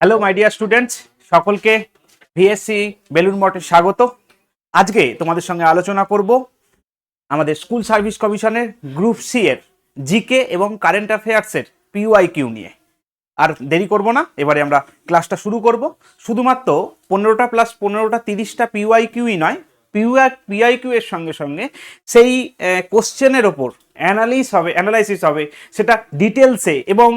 Hello my dear students, সকলকে VSC balloon মঠে স্বাগত। আজকে তোমাদের সঙ্গে আলোচনা করব আমাদের স্কুল সার্ভিস কমিশনের গ্রুপ সি এর জিকে এবং কারেন্ট অ্যাফেয়ার্সের পিওআইকিউ নিয়ে। আর দেরি করব না, এবারে আমরা ক্লাসটা শুরু করব। শুধুমাত্র 15টা প্লাস 15টা 30টা পিওআইকিউই নয়, পিআইকিউ এর সঙ্গে সঙ্গে সেই কোশ্চেনের ওপর অ্যানালাইসিস হবে সেটা ডিটেলসে, এবং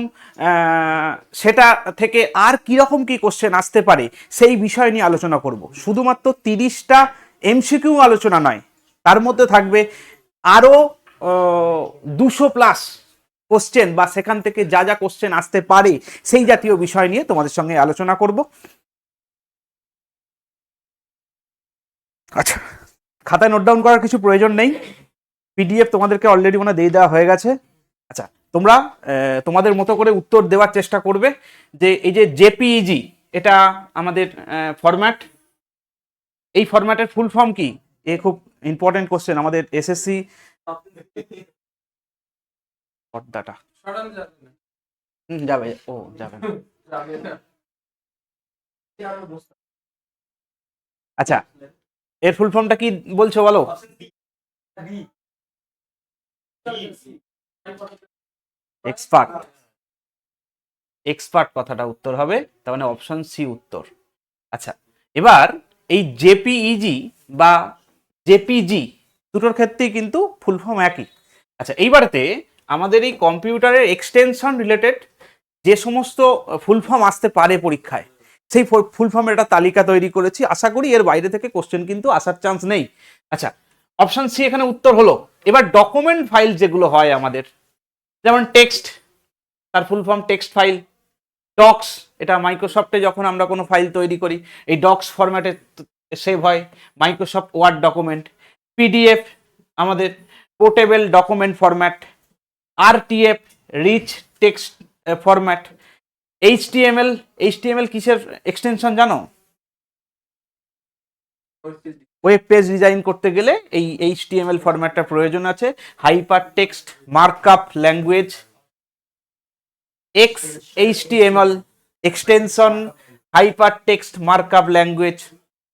সেটা থেকে আর কীরকম কী কোশ্চেন আসতে পারে সেই বিষয় নিয়ে আলোচনা করব। শুধুমাত্র 30টা এমসিকিউ আলোচনা নয়, তার মধ্যে থাকবে আরও 200 প্লাস কোশ্চেন, বা সেখান থেকে যা যা কোশ্চেন আসতে পারে সেই জাতীয় বিষয় নিয়ে তোমাদের সঙ্গে আলোচনা করব। আচ্ছা, খাতায় নোট ডাউন করার কিছু প্রয়োজন নেই, পিডিএফ তোমাদেরকে অলরেডি দিয়ে দেওয়া হয়ে গেছে। আচ্ছা, তোমরা তোমাদের মতো করে উত্তর দেওয়ার চেষ্টা করবে। যে এই যে জেপিইজি, এটা আমাদের ফরম্যাট, এই ফরম্যাটের ফুল ফর্ম কি? এ খুব ইম্পর্টেন্ট কোশ্চেন আমাদের এসএসসি পর্দাটা যাবে, ও যাবে না। আচ্ছা, এর ফুল ফর্মটা কি বলছো বলো? এক্সপার্ট, এক্সপার্ট কথাটা উত্তর হবে, তার মানে অপশন সি উত্তর। আচ্ছা, এবার এই জেপিইজি বা জেপিজি দুটোর ক্ষেত্রেই কিন্তু ফুল ফর্ম একই। আচ্ছা, এইবারেতে আমাদের এই কম্পিউটারের এক্সটেনশন রিলেটেড যে সমস্ত ফুল ফর্ম আসতে পারে পরীক্ষায়, সেই ফুল ফর্মের একটা তালিকা তৈরি করেছি। আশা করি এর বাইরে থেকে কোশ্চেন কিন্তু আসার চান্স নেই। আচ্ছা, অপশন সি এখানে উত্তর হলো। এবার ডকুমেন্ট ফাইল যেগুলো হয় আমাদের, যেমন টেক্সট, তার full form text file. Docs, এটা মাইক্রোসফটে যখন আমরা কোনো ফাইল তৈরি করি এই ডক্স ফরম্যাটে সেভ হয়, মাইক্রোসফট ওয়ার্ড ডকুমেন্ট। পিডিএফ আমাদের portable document format. RTF rich text format. HTML কিসের এক্সটেনশন জানো? ওয়েব পেজ ডিজাইন করতে গেলে এই এইচটিএমএল ফরম্যাটটা প্রয়োজন আছে। Hypertext markup language, XHTML extension hypertext markup language.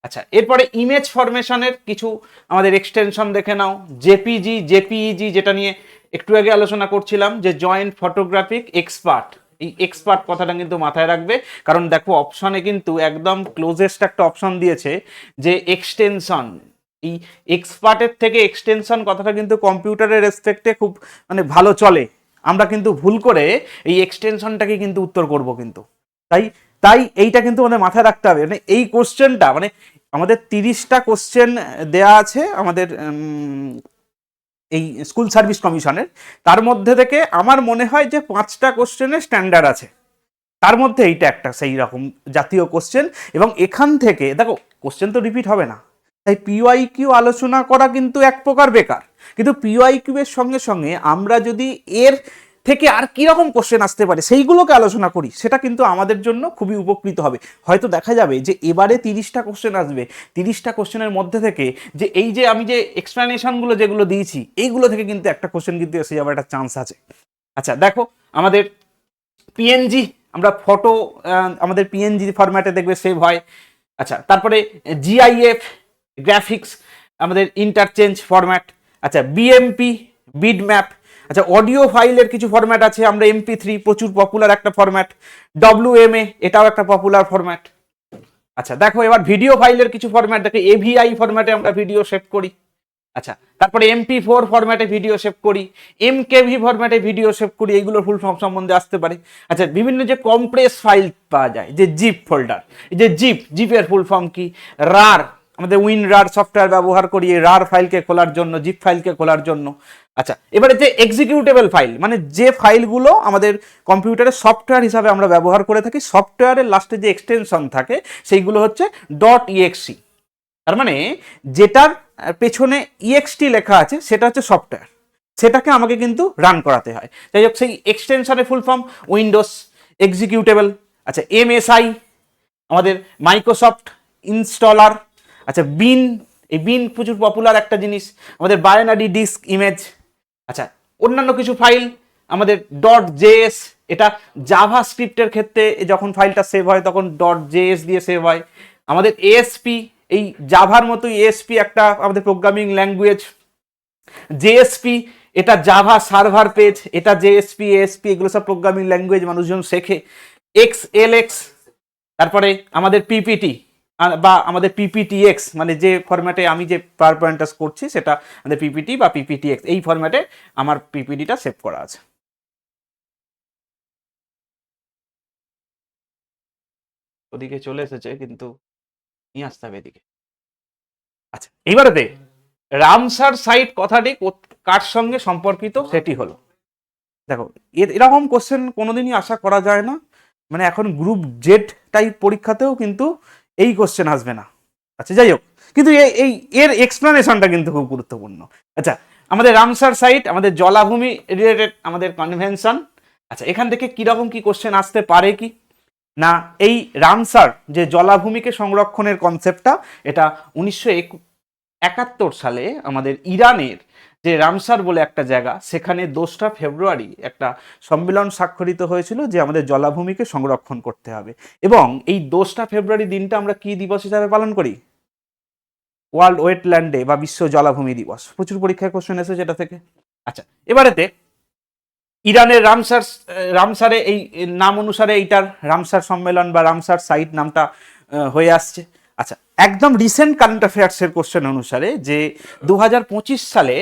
আচ্ছা, এরপরে ইমেজ ফরমেশনের কিছু আমাদের এক্সটেনশন দেখে নাও। জেপিইজি যেটা নিয়ে একটু আগে আলোচনা করছিলাম, যে জয়েন্ট ফটোগ্রাফিক এক্সপার্ট। এই এক্সপার্ট কথাটা কিন্তু মাথায় রাখবে, কারণ দেখো অপশনে কিন্তু একদম ক্লোজেস্ট একটা অপশন দিয়েছে যে এক্সটেনশন। এই এক্সপার্টের থেকে এক্সটেনশন কথাটা কিন্তু কম্পিউটারের রেসপেক্টে খুব ভালো চলে। আমরা কিন্তু ভুল করে এই এক্সটেনশনটাকে কিন্তু উত্তর করব কিন্তু। তাই তাই এইটা কিন্তু মাথায় রাখতে হবে। এই কোশ্চেনটা আমাদের 30টা কোশ্চেন দেয়া আছে আমাদের এই স্কুল সার্ভিস কমিশনের। তার মধ্যে থেকে আমার মনে হয় যে 5টা কোশ্চেনের স্ট্যান্ডার্ড আছে, তার মধ্যে এইটা একটা সেই রকম জাতীয় কোশ্চেন। এবং এখান থেকে দেখো কোশ্চেন তো রিপিট হবে না, তাই পিওআইকিউ আলোচনা করা কিন্তু এক প্রকার বেকার। কিন্তু পিওআইকিউ এর সঙ্গে সঙ্গে আমরা যদি এর থেকে আর কীরকম কোশ্চেন আসতে পারে সেইগুলোকে আলোচনা করি, সেটা কিন্তু আমাদের জন্য খুবই উপকৃত হবে। হয়তো দেখা যাবে যে এবারে 30টা কোশ্চেন আসবে, 30টা কোশ্চেনের মধ্যে থেকে যে এই যে আমি যে এক্সপ্লেনেশনগুলো যেগুলো দিয়েছি এইগুলো থেকে কিন্তু একটা কোশ্চেন কিন্তু এসে যাওয়ার একটা চান্স আছে। আচ্ছা দেখো, আমাদের পিএনজি, আমরা ফটো আমাদের পিএনজি ফরম্যাটে দেখবে সেভ হয়। আচ্ছা, তারপরে জিআইএফ গ্রাফিক্স আমাদের ইন্টারচেঞ্জ ফরম্যাট। আচ্ছা, বিএমপি বিড ম্যাপ। আচ্ছা, অডিও ফাইলের কিছু ফরম্যাট আছে, আমরা MP3 প্রচুর পপুলার একটা ফরম্যাট। WMA এটাও একটা পপুলার ফরম্যাট। আচ্ছা দেখো, এবার ভিডিও ফাইলের কিছু ফরম্যাট দেখো, AVI ফরম্যাটে আমরা ভিডিও সেভ করি। আচ্ছা, তারপরে MP4 ফরম্যাটে ভিডিও সেভ করি, MKV ফরম্যাটে ভিডিও সেভ করি, এইগুলোর ফুল ফর্ম সম্বন্ধে আসতে পারে। আচ্ছা, বিভিন্ন যে কম্প্রেস ফাইল পাওয়া যায়, যে জিপ ফোল্ডার, এই যে জিপের ফুল ফর্ম কি? রার, আমাদের WinRAR সফটওয়্যার ব্যবহার করি এই রার ফাইলকে খোলার জন্য, জিপ ফাইলকে খোলার জন্য। আচ্ছা, এবারে যে এক্সিকিউটেবল ফাইল, যে ফাইলগুলো আমাদের কম্পিউটারের সফটওয়্যার হিসাবে আমরা ব্যবহার করে থাকি, সফটওয়্যারের লাস্টে যে এক্সটেনশন থাকে সেইগুলো হচ্ছে .exe। তার মানে যেটার পেছনে ইএক্সটি লেখা আছে সেটা হচ্ছে সফটওয়্যার, সেটাকে আমাকে কিন্তু রান করাতে হয়। যাই হোক, সেই এক্সটেনশনের ফুল ফর্ম উইন্ডোজ এক্সিকিউটেবল। আচ্ছা, MSI আমাদের মাইক্রোসফট ইনস্টলার। আচ্ছা, বিন, এই বিন প্রচুর পপুলার একটা জিনিস, আমাদের বাইনারি ডিস্ক ইমেজ। আচ্ছা, অন্যান্য কিছু ফাইল আমাদের ডট জেএস, এটা জাভা স্ক্রিপ্টের ক্ষেত্রে যখন ফাইলটা সেভ হয় তখন ডট জেএস দিয়ে সেভ হয়। আমাদের এএসপি, এই জাভার মতোই এএসপি একটা আমাদের প্রোগ্রামিং ল্যাঙ্গুয়েজ। জেএসপি এটা জাভা সার্ভার পেজ, এটা জেএসপি এএসপি এগুলো সব প্রোগ্রামিং ল্যাঙ্গুয়েজ মানুষজন শেখে। এক্সএলএক্স, তারপরে আমাদের পিপিটি বা আমাদের পিপিটিএক্স, মানে যে ফরম্যাটে আমি যে পাওয়ার পয়েন্টটা করছি সেটা আমাদের পিপিটি বা পিপিটিএক্স, এই ফরম্যাটে আমার পিপিটিটা সেভ করা আছে। ওদিকে চলে এসেছে কিন্তু নিয়ে আসতে হবে এদিকে। আচ্ছা, এইবারেতে রামসার সাইট কথাটি কার সঙ্গে সম্পর্কিত সেটি হলো, দেখো এরকম কোশ্চেন কোনোদিনই আশা করা যায় না, মানে এখন গ্রুপ জেড টাইপ পরীক্ষাতেও কিন্তু এই কোশ্চেন আসবে না। আচ্ছা যাই হোক, কিন্তু এই এর এক্সপ্লেনেশনটা কিন্তু খুব গুরুত্বপূর্ণ। আচ্ছা, আমাদের রামসার সাইট আমাদের জলাভূমি রিলেটেড আমাদের কনভেনশন। আচ্ছা, এখান থেকে কিরকম কি কোশ্চেন আসতে পারে কি না, এই রামসার যে জলাভূমিকে সংরক্ষণের কনসেপ্টটা, এটা 1971 সালে আমাদের ইরানের যে রামসার বলে একটা জায়গা, সেখানে 2রা ফেব্রুয়ারি একটা সম্মেলন স্বাক্ষরিত হয়েছিল যে আমাদের জলাভূমিকে সংরক্ষণ করতে হবে। এবং এই 2রা ফেব্রুয়ারি দিনটা আমরা কি দিবস হিসাবে পালন করি? ওয়ার্ল্ড ওয়েটল্যান্ড ডে বা বিশ্ব জলাভূমি দিবস। প্রচুর পরীক্ষায় কোশ্চেন এসেছে এটা থেকে। আচ্ছা, এবারেতে ইরানের রামসারে এই নাম অনুসারে এইটার রামসার সম্মেলন বা রামসার সাইট নামটা হয়ে আসছে। আচ্ছা, একদম রিসেন্ট কারেন্ট অ্যাফেয়ার্সের কোশ্চেন অনুসারে যে 2025 সালে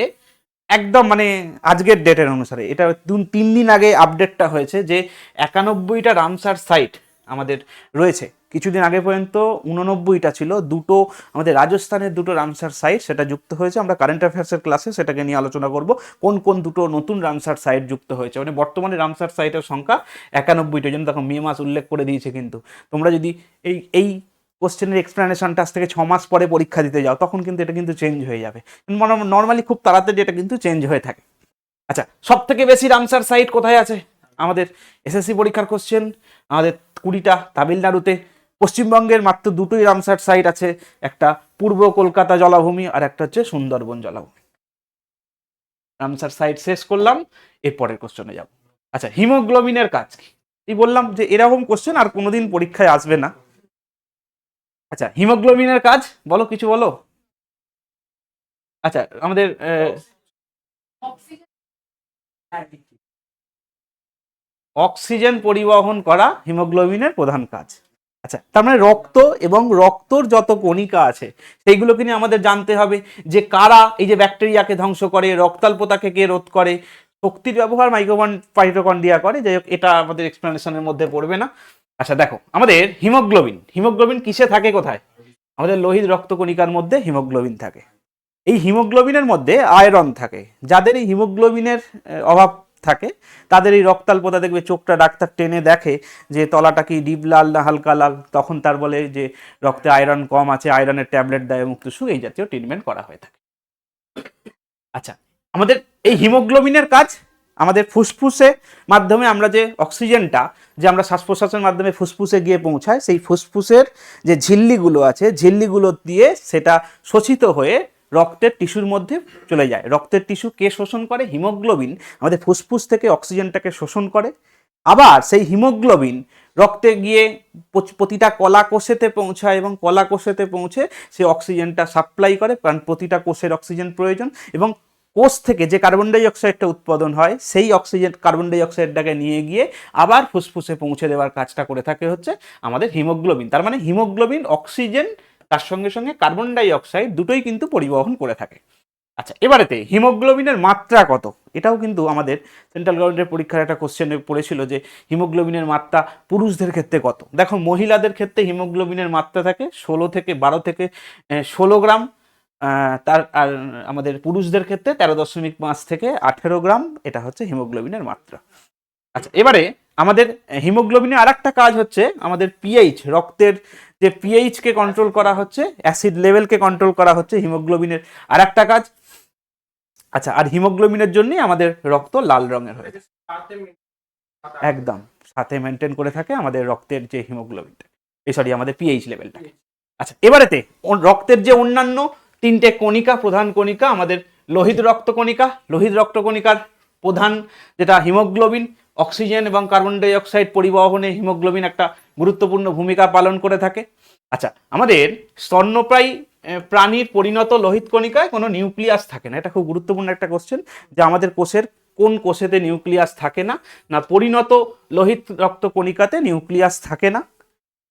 একদম মানে আজকের ডেটের অনুসারে, এটা 3 দিন আগে আপডেটটা হয়েছে যে 91টা রামসার সাইট আমাদের রয়েছে। কিছুদিন আগে পর্যন্ত 89টা ছিল, দুটো আমাদের রাজস্থানের দুটো রামসার সাইট সেটা যুক্ত হয়েছে। আমরা কারেন্ট অ্যাফেয়ার্সের ক্লাসে সেটাকে নিয়ে আলোচনা করব, কোন কোন দুটো নতুন রামসার সাইট যুক্ত হয়েছে। মানে বর্তমানে রামসার সাইটের সংখ্যা 91টা, জন্য দেখো মে মাস উল্লেখ করে দিয়েছে। কিন্তু তোমরা যদি এই কোশ্চেনের এক্সপ্লেনেশনটা আজ থেকে 6 মাস পরে পরীক্ষা দিতে যাও, তখন কিন্তু এটা কিন্তু চেঞ্জ হয়ে যাবে। নর্মালি খুব তাড়াতাড়ি এটা কিন্তু চেঞ্জ হয়ে থাকে। আচ্ছা, সব থেকে বেশি রামসার সাইট কোথায় আছে? আমাদের এসএসসি পরীক্ষার কোশ্চেন, আমাদের 20টা তামিলনাড়ুতে। পশ্চিমবঙ্গের মাত্র 2টোই রামসার সাইট আছে, একটা পূর্ব কলকাতা জলাভূমি আর একটা হচ্ছে সুন্দরবন জলাভূমি। রামসার সাইট শেষ করলাম, এরপরের কোশ্চেনে যাব। আচ্ছা, হিমোগ্লোবিনের কাজ কি? এই বললাম যে এরকম কোশ্চেন আর কোনোদিন পরীক্ষায় আসবে না। আচ্ছা, হিমোগ্লোবিনের কাজ বলো, কিছু বলো। আচ্ছা, আমাদের অক্সিজেন পরিবহন করা হিমোগ্লোবিনের প্রধান কাজ। আচ্ছা, তার মানে রক্ত এবং রক্তর যত কণিকা আছে সেইগুলোকে নিয়ে আমাদের জানতে হবে যে কারা এই যে ব্যাকটেরিয়াকে ধ্বংস করে, রক্তাল্পতাকে কে রোধ করে, শক্তির ব্যবহার মাইটোকন্ড্রিয়া করে। যাই হোক, এটা আমাদের এক্সপ্লেনেশনের মধ্যে পড়বে না। আচ্ছা দেখো, আমাদের হিমোগ্লোবিন কিসে থাকে, কোথায়? আমাদের লোহিত রক্তকণিকার মধ্যে হিমোগ্লোবিন থাকে। এই হিমোগ্লোবিনের মধ্যে আয়রন থাকে। যাদের এই হিমোগ্লোবিনের অভাব থাকে তাদের এই রক্তাল্পতা দেখবে, চোখটা ডাক্তার টেনে দেখে যে তলাটা কি ডিপ লাল না হালকা লাল, তখন তার বলে যে রক্তে আয়রন কম আছে, আয়রনের ট্যাবলেট দেয়, মুক্তসুখ, এই জাতীয় ট্রিটমেন্ট করা হয়ে থাকে। আচ্ছা, আমাদের এই হিমোগ্লোবিনের কাজ, আমাদের ফুসফুসে মাধ্যমে আমরা যে অক্সিজেনটা যে আমরা শ্বাস প্রশ্বাসের মাধ্যমে ফুসফুসে গিয়ে পৌঁছায়, সেই ফুসফুসের যে ঝিল্লিগুলো আছে, ঝিল্লিগুলো দিয়ে সেটা শোষিত হয়ে রক্তের টিস্যুর মধ্যে চলে যায়। রক্তের টিস্যু কে শোষণ করে? হিমোগ্লোবিন আমাদের ফুসফুস থেকে অক্সিজেনটাকে শোষণ করে। আবার সেই হিমোগ্লোবিন রক্তে গিয়ে প্রতিটা কলা কোষেতে পৌঁছায় এবং কলা কোষেতে পৌঁছে সে অক্সিজেনটা সাপ্লাই করে, কারণ প্রতিটা কোষের অক্সিজেন প্রয়োজন। এবং কোষ থেকে যে কার্বন ডাই অক্সাইডটা উৎপাদন হয়, সেই অক্সিজেন কার্বন ডাই অক্সাইডটাকে নিয়ে গিয়ে আবার ফুসফুসে পৌঁছে দেওয়ার কাজটা করে থাকে হচ্ছে আমাদের হিমোগ্লোবিন। তার মানে হিমোগ্লোবিন অক্সিজেন তার সঙ্গে সঙ্গে কার্বন ডাই অক্সাইড দুটোই কিন্তু পরিবহন করে থাকে। আচ্ছা, এবারেতে হিমোগ্লোবিনের মাত্রা কত? এটাও কিন্তু আমাদের সেন্ট্রাল গভর্নমেন্টের পরীক্ষার একটা কোশ্চেনে পড়েছিল যে হিমোগ্লোবিনের মাত্রা পুরুষদের ক্ষেত্রে কত। দেখো, মহিলাদের ক্ষেত্রে হিমোগ্লোবিনের মাত্রা থাকে 12 থেকে 16 গ্রাম। তার আর আমাদের পুরুষদের ক্ষেত্রে 13.5 থেকে 18 গ্রাম, এটা হচ্ছে হিমোগ্লোবিনের মাত্রা। আচ্ছা, এবারে আমাদের হিমোগ্লোবিনের আর একটা কাজ হচ্ছে আমাদের পিএইচ, রক্তের যে পিএইচ কে কন্ট্রোল করা হচ্ছে, অ্যাসিড লেভেলকে কন্ট্রোল করা হচ্ছে হিমোগ্লোবিনের আর একটা কাজ। আচ্ছা, আর হিমোগ্লোবিনের জন্যই আমাদের রক্ত লাল রঙের হয়ে যায়, একদম সাথে মেনটেন করে থাকে আমাদের রক্তের যে হিমোগ্লোবিনটা, আমাদের পিএইচ লেভেলটা। আচ্ছা, এবারেতে রক্তের যে অন্যান্য 3টে কণিকা, প্রধান কণিকা, আমাদের লোহিত রক্তকণিকা, লোহিত রক্তকণিকার প্রধান যেটা হিমোগ্লোবিন, অক্সিজেন এবং কার্বন ডাই অক্সাইড পরিবহনে হিমোগ্লোবিন একটা গুরুত্বপূর্ণ ভূমিকা পালন করে থাকে। আচ্ছা, আমাদের স্তন্যপ্রায়ী প্রাণীর পরিণত লোহিত কণিকায় কোনো নিউক্লিয়াস থাকে না। এটা খুব গুরুত্বপূর্ণ একটা কোশ্চেন, যে আমাদের কোষের কোন কোষেতে নিউক্লিয়াস থাকে না? না, পরিণত লোহিত রক্ত কণিকাতে নিউক্লিয়াস থাকে না।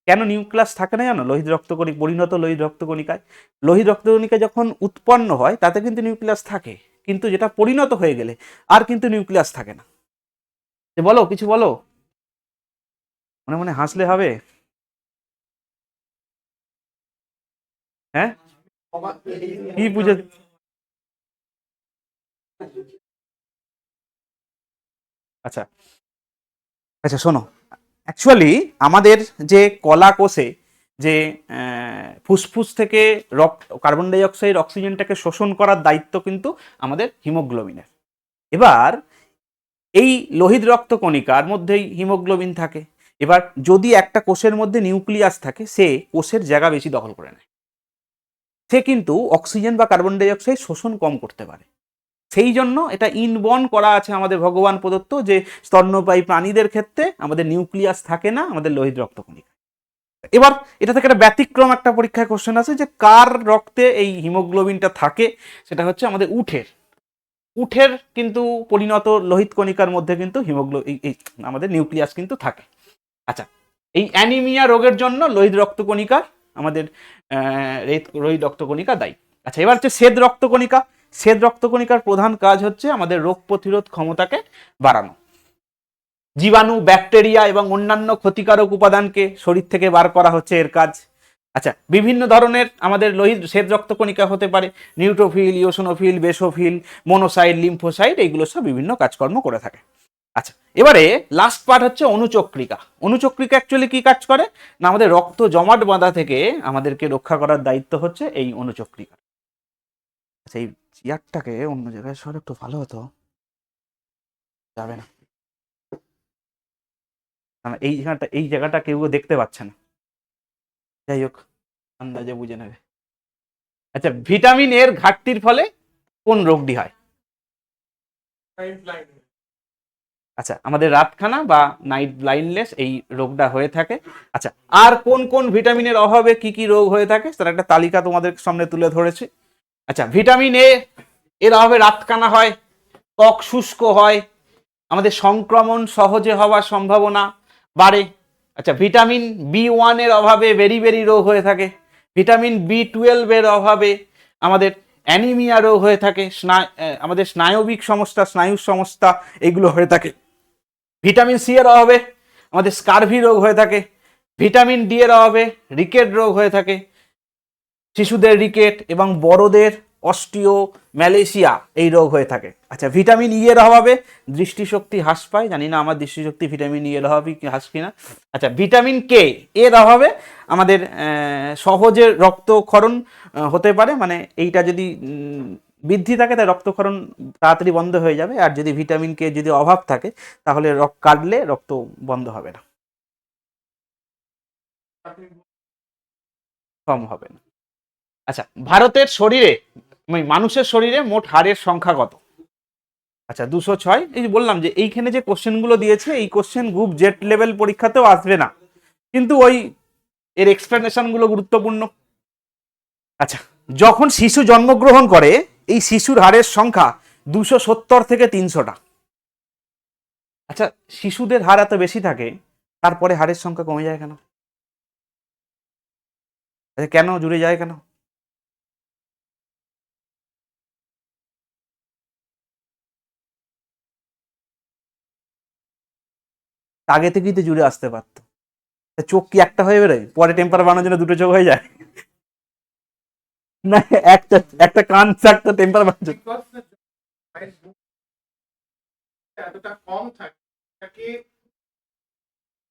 কেন নিউক্লিয়াস থাকে না জানো? লোহিত রক্তকণিকা, পরিণত লোহিত রক্তকণিকায়, লোহিত রক্তকণিকা যখন উৎপন্ন হয় তাতে কিন্তু নিউক্লিয়াস থাকে, কিন্তু যেটা পরিণত হয়ে গেলে আর কিন্তু নিউক্লিয়াস থাকে না। বলো, কিছু বলো, মনে মনে হাসলে হবে। হ্যাঁ, কি বুঝে? আচ্ছা আচ্ছা, শোনো, অ্যাকচুয়ালি আমাদের যে কলা কোষে যে ফুসফুস থেকে কার্বন ডাই অক্সাইড অক্সিজেনটাকে শোষণ করার দায়িত্ব কিন্তু আমাদের হিমোগ্লোবিনের। এবার এই লোহিত রক্ত কণিকার মধ্যেই হিমোগ্লোবিন থাকে। এবার যদি একটা কোষের মধ্যে নিউক্লিয়াস থাকে, সে কোষের জায়গা বেশি দখল করে নেয়, সে কিন্তু অক্সিজেন বা কার্বন ডাই অক্সাইড শোষণ কম করতে পারে। সেই জন্য এটা ইনবর্ন করা আছে আমাদের ভগবান প্রদত্ত, যে স্তন্যপায়ী প্রাণীদের ক্ষেত্রে আমাদের নিউক্লিয়াস থাকে না আমাদের লোহিত রক্ত কণিকা। এবার এটা থেকে একটা ব্যতিক্রম একটা পরীক্ষায় কোশ্চেন আছে, যে কার রক্তে এই হিমোগ্লোবিনটা থাকে? সেটা হচ্ছে আমাদের উটের। উটের কিন্তু পরিণত লোহিত কণিকার মধ্যে কিন্তু আমাদের নিউক্লিয়াস কিন্তু থাকে। আচ্ছা, এই অ্যানিমিয়া রোগের জন্য লোহিত রক্তকণিকা আমাদের লোহিত রক্তকণিকা দায়ী। আচ্ছা, এবার হচ্ছে শ্বেত রক্তকণিকা। শ্বেত রক্তকণিকার প্রধান কাজ হচ্ছে আমাদের রোগ প্রতিরোধ ক্ষমতাকে বাড়ানো, জীবাণু, ব্যাকটেরিয়া এবং অন্যান্য ক্ষতিকারক উপাদানকে শরীর থেকে বার করা হচ্ছে এর কাজ। আচ্ছা, বিভিন্ন ধরনের আমাদের লোহিত শ্বেত রক্তকণিকা হতে পারে, neutrophil, eosinophil, basophil, monocyte, lymphocyte, এইগুলো সব বিভিন্ন কাজকর্ম করে থাকে। আচ্ছা, এবারে লাস্ট পার্ট হচ্ছে অনুচক্রিকা। অনুচক্রিকা অ্যাকচুয়ালি কি কাজ করে? না, আমাদের রক্ত জমাট বাঁধা থেকে আমাদেরকে রক্ষা করার দায়িত্ব হচ্ছে এই অনুচক্রিকা। আচ্ছা, এই চেয়ারটাকে অন্য জায়গায় সরে একটু ভালো হতো, যাবে না, এই জায়গাটা কেউ দেখতে পাচ্ছে না। যাই হোক, আন্দাজে বুঝে নেবে। আচ্ছা, ভিটামিন এর ঘাটতির ফলে কোন রোগটি হয়? আচ্ছা, আমাদের রাতখানা বা নাইট ব্লাইন্ডনেস, এই রোগটা হয়ে থাকে। আচ্ছা, আর কোন কোন ভিটামিনের অভাবে কি কি রোগ হয়ে থাকে তার একটা তালিকা তোমাদের সামনে তুলে ধরেছি। আচ্ছা, ভিটামিন এ এর অভাবে রাতকানা হয়, ত্বক শুষ্ক হয়, আমাদের সংক্রমণ সহজে হওয়ার সম্ভাবনা বাড়ে। আচ্ছা, ভিটামিন B1 এর অভাবে বেরি রোগ হয়ে থাকে। ভিটামিন B12 এর অভাবে আমাদের অ্যানিমিয়া রোগ হয়ে থাকে, আমাদের স্নায়বিক সমস্যা, স্নায়ুর সমস্যা, এগুলো হয়ে থাকে। ভিটামিন সি এর অভাবে আমাদের স্কারভি রোগ হয়ে থাকে। ভিটামিন ডি এর অভাবে রিকেট রোগ হয়ে থাকে, শিশুদের রিকেট এবং বড়দের অস্টিও ম্যালেশিয়া এই রোগ হয়ে থাকে। আচ্ছা, ভিটামিন ই এর অভাবে দৃষ্টিশক্তি হ্রাস পায়। জানি না আমার দৃষ্টিশক্তি ভিটামিন ই এর অভাবে হ্রাস কিনা। আচ্ছা, ভিটামিন কে এর অভাবে আমাদের সহজে রক্তক্ষরণ হতে পারে, মানে এইটা যদি বৃদ্ধি থাকে তাই রক্তক্ষরণ তাড়াতাড়ি বন্ধ হয়ে যাবে। আর যদি ভিটামিন কে যদি অভাব থাকে তাহলে কাটলে রক্ত বন্ধ হবে না, কম হবে না। আচ্ছা, ভারতের শরীরে, মানুষের শরীরে মোট হাড়ের সংখ্যা কত? আচ্ছা, 206। এই যে বললাম যে এইখানে যে কোশ্চেনগুলো দিয়েছে, এই কোশ্চেন গ্রুপ জেড লেভেল পরীক্ষাতেও আসবে না, কিন্তু ওই এর এক্সপ্লেনেশন গুলো গুরুত্বপূর্ণ। আচ্ছা, যখন শিশু জন্মগ্রহণ করে এই শিশুর হাড়ের সংখ্যা 270 থেকে 300টা। আচ্ছা, শিশুদের হাড় এত বেশি থাকে, তারপরে হাড়ের সংখ্যা কমে যায় কেন? আচ্ছা, কেন জুড়ে যায় কেন? আগে থেকেই তো জুড়ে আসতে পারতো। চোখ কি একটা হয়ে বেরোয়? পরে টেম্পার বানানোর জন্য দুটো চোখ হয়ে যায়? না, একটা একটা কান থাকতো টেম্পার বানানোর জন্য। এতটা কম থাকে, তাকে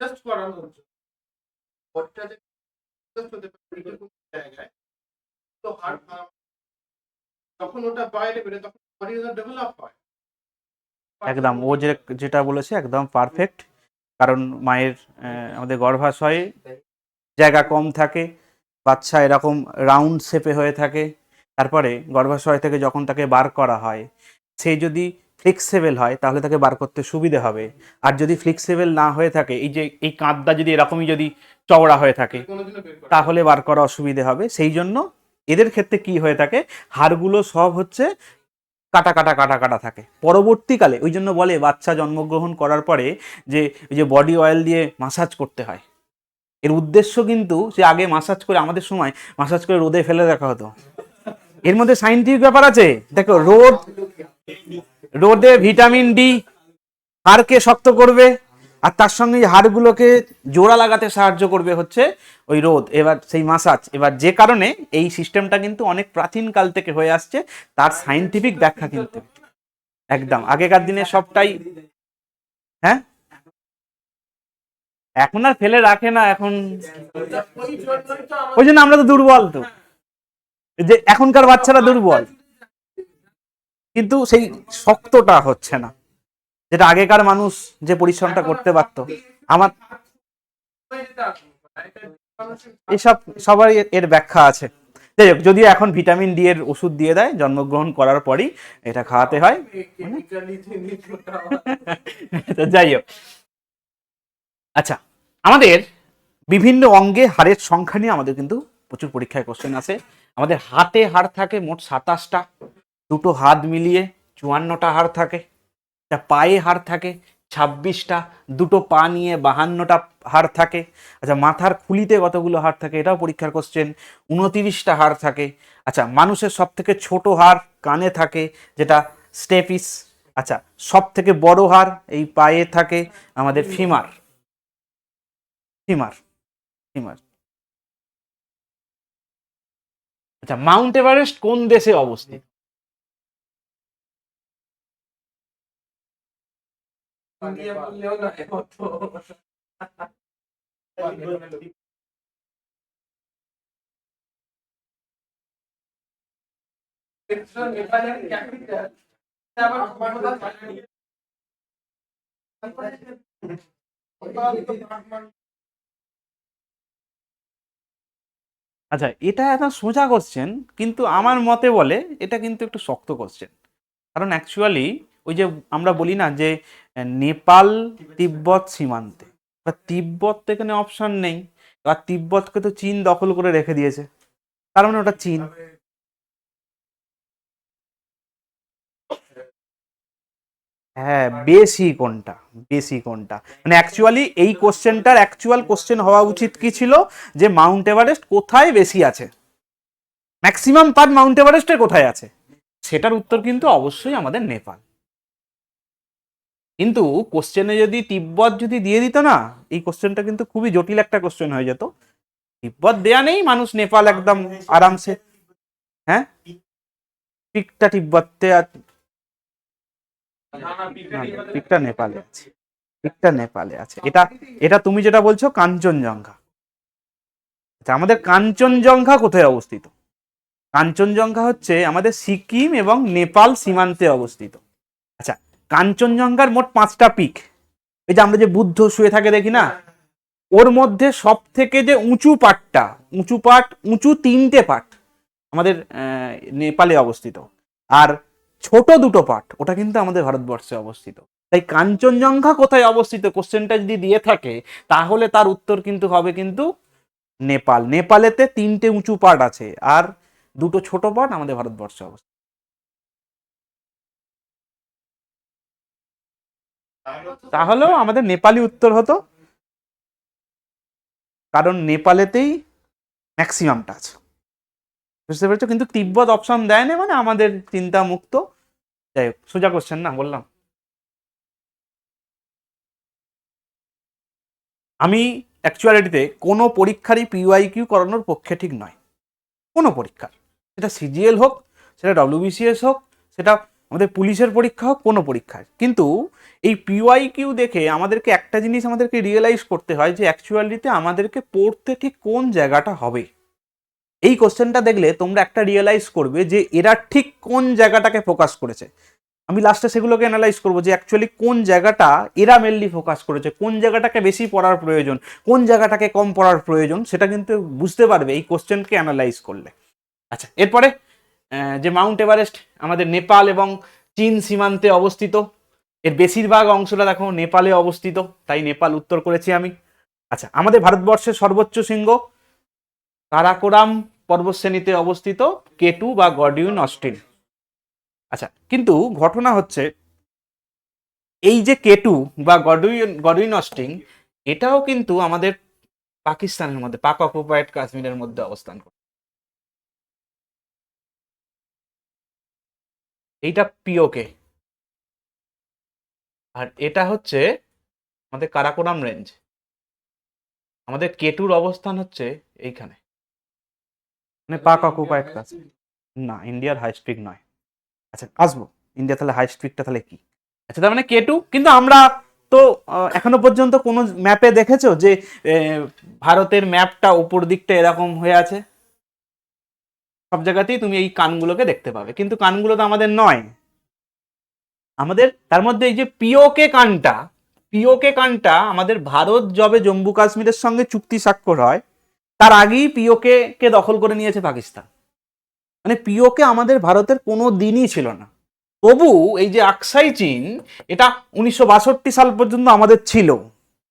জাস্ট করানোর জন্য বডিটা যে জাস্ট হতে পারে এরকম জায়গায়, তো হার্ট যখন ওটা বাইরে বেরোয় তখন বডি ডেভেলপ হয়। একদম, ও যেটা বলেছে একদম পারফেক্ট। কারণ মায়ের আমাদের গর্ভাশয়ে জায়গা কম থাকে, বাচ্চা এরকম রাউন্ড শেপে হয়ে থাকে। তারপরে গর্ভাশয় থেকে যখন তাকে বার করা হয়, সে যদি ফ্লেক্সিবল হয় তাহলে তাকে বার করতে সুবিধে হবে। আর যদি ফ্লেক্সিবল না হয়ে থাকে, এই যে এই কাঁধটা যদি এরকমই যদি চওড়া হয়ে থাকে তাহলে বার করা অসুবিধে হবে। সেই জন্য এদের ক্ষেত্রে কি হয়ে থাকে, হাড়গুলো সব হচ্ছে কাটা কাটা কাটা কাটা থাকে পরবর্তীকালে। ওই জন্য বলে বাচ্চা জন্মগ্রহণ করার পরে যে ওই যে বডি অয়েল দিয়ে মাসাজ করতে হয়, এর উদ্দেশ্য কিন্তু সে আগে মাসাজ করে, আমাদের সময় মাসাজ করে রোদে ফেলে রাখা হতো। এর মধ্যে সাইন্টিফিক ব্যাপার আছে। দেখো, রোদে ভিটামিন ডি হাড়কে শক্ত করবে, আর তার সঙ্গে হাড়গুলোকে জোড়া লাগাতে সাহায্য করবে হচ্ছে ওই রোদ, এবার সেই মাসাজ। এবার যে কারণে এই সিস্টেমটা কিন্তু অনেক প্রাচীন কাল থেকে হয়ে আসছে, তার সাইন্টিফিক ব্যাখ্যা কিন্তু একদম আগেকার দিনে সবটাই। হ্যাঁ, এখন আর ফেলে রাখে না এখন, ওই জন্য আমরা তো দুর্বল, তো যে এখনকার বাচ্চারা দুর্বল, কিন্তু সেই শক্তটা হচ্ছে না যেটা আগেকার মানুষ যে পরিশ্রমটা করতে পারতো। আমার এসব সবাই এর ব্যাখ্যা আছে। যাই হোক, যদিও এখন ভিটামিন ডি এর ওষুধ দিয়ে দেয় জন্মগ্রহণ করার পরই, এটা খাওয়াতে হয়। যাই হোক, আচ্ছা, আমাদের বিভিন্ন অঙ্গে হাড়ের সংখ্যা নিয়ে আমাদের কিন্তু প্রচুর পরীক্ষায় কোশ্চেন আছে। আমাদের হাতে হাড় থাকে মোট 27টা, দুটো হাত মিলিয়ে 54টা হাড় থাকে। পায়ে হাড় থাকে 26টা, দুটো পা নিয়ে 52টা হাড় থাকে। আচ্ছা, মাথার খুলিতে কতগুলো হাড় থাকে এটাও পরীক্ষার কোশ্চেন, 29টা হাড় থাকে। আচ্ছা, মানুষের সব থেকে ছোট হাড় কানে থাকে, যেটা স্টেপিস। আচ্ছা, সব থেকে বড় হাড় এই পায়ে থাকে, আমাদের ফিমার। ফিমার ফিমার আচ্ছা, মাউন্ট এভারেস্ট কোন দেশে অবস্থিত? আচ্ছা, এটা একটা সোজা কোশ্চেন, কিন্তু আমার মতে বলে এটা কিন্তু একটু শক্ত কোশ্চেন। কারণ অ্যাকচুয়ালি ওই যে আমরা বলি না যে নেপাল তিব্বত সীমান্তে, বা তিব্বত তো এখানে অপশন নেই, আর তিব্বতকে তো চীন দখল করে রেখে দিয়েছে, তার মানে ওটা চীন। হ্যাঁ, বেশি কোনটা, বেশি কোনটা, মানে অ্যাকচুয়ালি এই কোশ্চেনটার অ্যাকচুয়াল কোশ্চেন হওয়া উচিত কি ছিল, যে মাউন্ট এভারেস্ট কোথায় বেশি আছে, ম্যাক্সিমাম পার্ট মাউন্ট এভারেস্টের কোথায় আছে, সেটার উত্তর কিন্তু অবশ্যই আমাদের নেপাল। কিন্তু কোশ্চেনে যদি তিব্বত যদি দিয়ে দিত না, এই কোশ্চেনটা কিন্তু খুবই জটিল একটা কোশ্চেন হয়ে যেত। তিব্বত দেয়া নেই, মানুষ নেপাল একদম আরামসে। হ্যাঁ, পিকটা তিব্বতে পিকটা নেপালে আছে, পিকটা নেপালে আছে। এটা এটা তুমি যেটা বলছো কাঞ্চনজঙ্ঘা। আচ্ছা, আমাদের কাঞ্চনজঙ্ঘা কোথায় অবস্থিত? কাঞ্চনজঙ্ঘা হচ্ছে আমাদের সিকিম এবং নেপাল সীমান্তে অবস্থিত। আচ্ছা, কাঞ্চনজঙ্ঘার মোট 5টা পিক। এই যে আমরা যে বুদ্ধ শুয়ে থাকে দেখি না, ওর মধ্যে সব থেকে যে উঁচু পাটটা, উঁচু 3টে পাট আমাদের নেপালে অবস্থিত, আর ছোট 2টো পাট ওটা কিন্তু আমাদের ভারতবর্ষে অবস্থিত। তাই কাঞ্চনজঙ্ঘা কোথায় অবস্থিত কোশ্চেনটা যদি দিয়ে থাকে, তাহলে তার উত্তর কিন্তু হবে কিন্তু নেপাল। নেপালেতে 3টে উঁচু পাট আছে, আর 2টো ছোট পাট আমাদের ভারতবর্ষে অবস্থিত। তাহলেও আমাদের নেপালি উত্তর হতো, কারণ নেপালেতেই ম্যাক্সিমামটা আছে। বুঝতে পেরেছো? কিন্তু তিব্বত অপশন দেয় না, মানে আমাদের চিন্তা মুক্ত। যাই হোক, সোজা কোশ্চেন না বললাম। আমি অ্যাকচুয়ালিটিতে কোনো পরীক্ষারই পিওয়াইকিউ করানোর পক্ষে ঠিক নয়, কোনো পরীক্ষার, সেটা সিজিএল হোক, সেটা ডব্লিউবিসিএস হোক, সেটা আমাদের পুলিশের পরীক্ষা হোক, কোনো পরীক্ষায়। কিন্তু এই পিওয়াইকিউ দেখে আমাদেরকে একটা জিনিস আমাদেরকে রিয়েলাইজ করতে হয়, যে অ্যাকচুয়ালিতে আমাদেরকে পড়তে ঠিক কোন জায়গাটা হবে। এই কোশ্চেনটা দেখলে তোমরা একটা রিয়েলাইজ করবে যে এরা ঠিক কোন জায়গাটাকে ফোকাস করেছে। আমি লাস্টে সেগুলোকে অ্যানালাইজ করবো যে অ্যাকচুয়ালি কোন জায়গাটা এরা মেনলি ফোকাস করেছে, কোন জায়গাটাকে বেশি পড়ার প্রয়োজন, কোন জায়গাটাকে কম পড়ার প্রয়োজন, সেটা কিন্তু বুঝতে পারবে এই কোশ্চেনকে অ্যানালাইজ করলে। আচ্ছা, এরপরে যে মাউন্ট এভারেস্ট আমাদের নেপাল এবং চীন সীমান্তে অবস্থিত। এর বেশিরভাগ অংশটা দেখো নেপালে অবস্থিত, তাই নেপাল উত্তর করেছি আমি। আচ্ছা, আমাদের ভারতবর্ষের সর্বোচ্চ শৃঙ্গ কারাকোরাম পর্বতশ্রেণীতে অবস্থিত কেটু বা গডউইন অস্টিন। আচ্ছা, কিন্তু ঘটনা হচ্ছে এই যে কেটু বা গডউইন অস্টিন, এটাও কিন্তু আমাদের পাকিস্তানের মধ্যে, পাক অকুপায়েড কাশ্মীরের মধ্যে অবস্থান করে। এইটা পিওকে, আর এটা হচ্ছে আমাদের কারাকোরাম রেঞ্জ। আমাদের কেটুর অবস্থান হচ্ছে এইখানে, মানে পাক অকুপায়েড কাশ্মীর। না, ইন্ডিয়ার হাই স্পিক নয়। আচ্ছা, আসবো ইন্ডিয়া, তাহলে হাই স্পিকটা তাহলে কি? আচ্ছা, তার মানে কেটু। কিন্তু আমরা তো এখনো পর্যন্ত কোনো ম্যাপে দেখেছো যে ভারতের ম্যাপটা উপর দিকটা এরকম হয়ে আছে? সব জায়গাতেই তুমি এই কানগুলোকে দেখতে পাবে, কিন্তু কানগুলো তো আমাদের নয়। আমাদের তার মধ্যে এই যে পিওকে কানটা আমাদের ভারত যবে জম্মু কাশ্মীরের সঙ্গে চুক্তি স্বাক্ষর হয় তার আগেই পিওকে কে দখল করে নিয়েছে পাকিস্তান। মানে পিওকে আমাদের ভারতের কোনো দিনই ছিল না। তবু এই যে আকসাই চীন, এটা 1962 সাল পর্যন্ত আমাদের ছিল,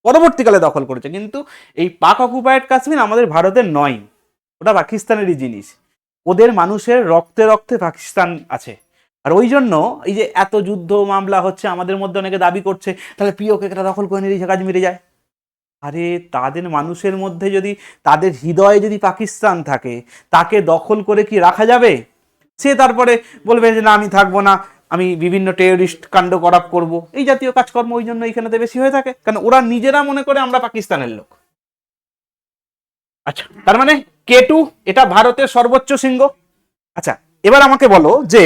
পরবর্তীকালে দখল করেছে। কিন্তু এই পাক অকুপায়েড কাশ্মীর আমাদের ভারতের নয়, ওটা পাকিস্তানেরই জিনিস। ওদের মানুষের রক্তে রক্তে পাকিস্তান আছে। আর ওই জন্য এই যে এত যুদ্ধ মামলা হচ্ছে, আমাদের মধ্যে অনেকে দাবি করছে তাহলে পিওকে এটা দখল করে নিয়ে কাশ্মীরে যায়। আরে তাদের মানুষের মধ্যে যদি, তাদের হৃদয়ে যদি পাকিস্তান থাকে, তাকে দখল করে কি রাখা যাবে? সে তারপরে বলবে যে না, আমি থাকবো না, আমি বিভিন্ন টেররিস্ট কাণ্ড করাপ করব, এই জাতীয় কাজকর্ম ওই জন্য এইখানেতে বেশি হয়ে থাকে, কারণ ওরা নিজেরা মনে করে আমরা পাকিস্তানের লোক। আচ্ছা, তার মানে কেটু এটা ভারতের সর্বোচ্চ শৃঙ্গ। আচ্ছা, এবার আমাকে বলো যে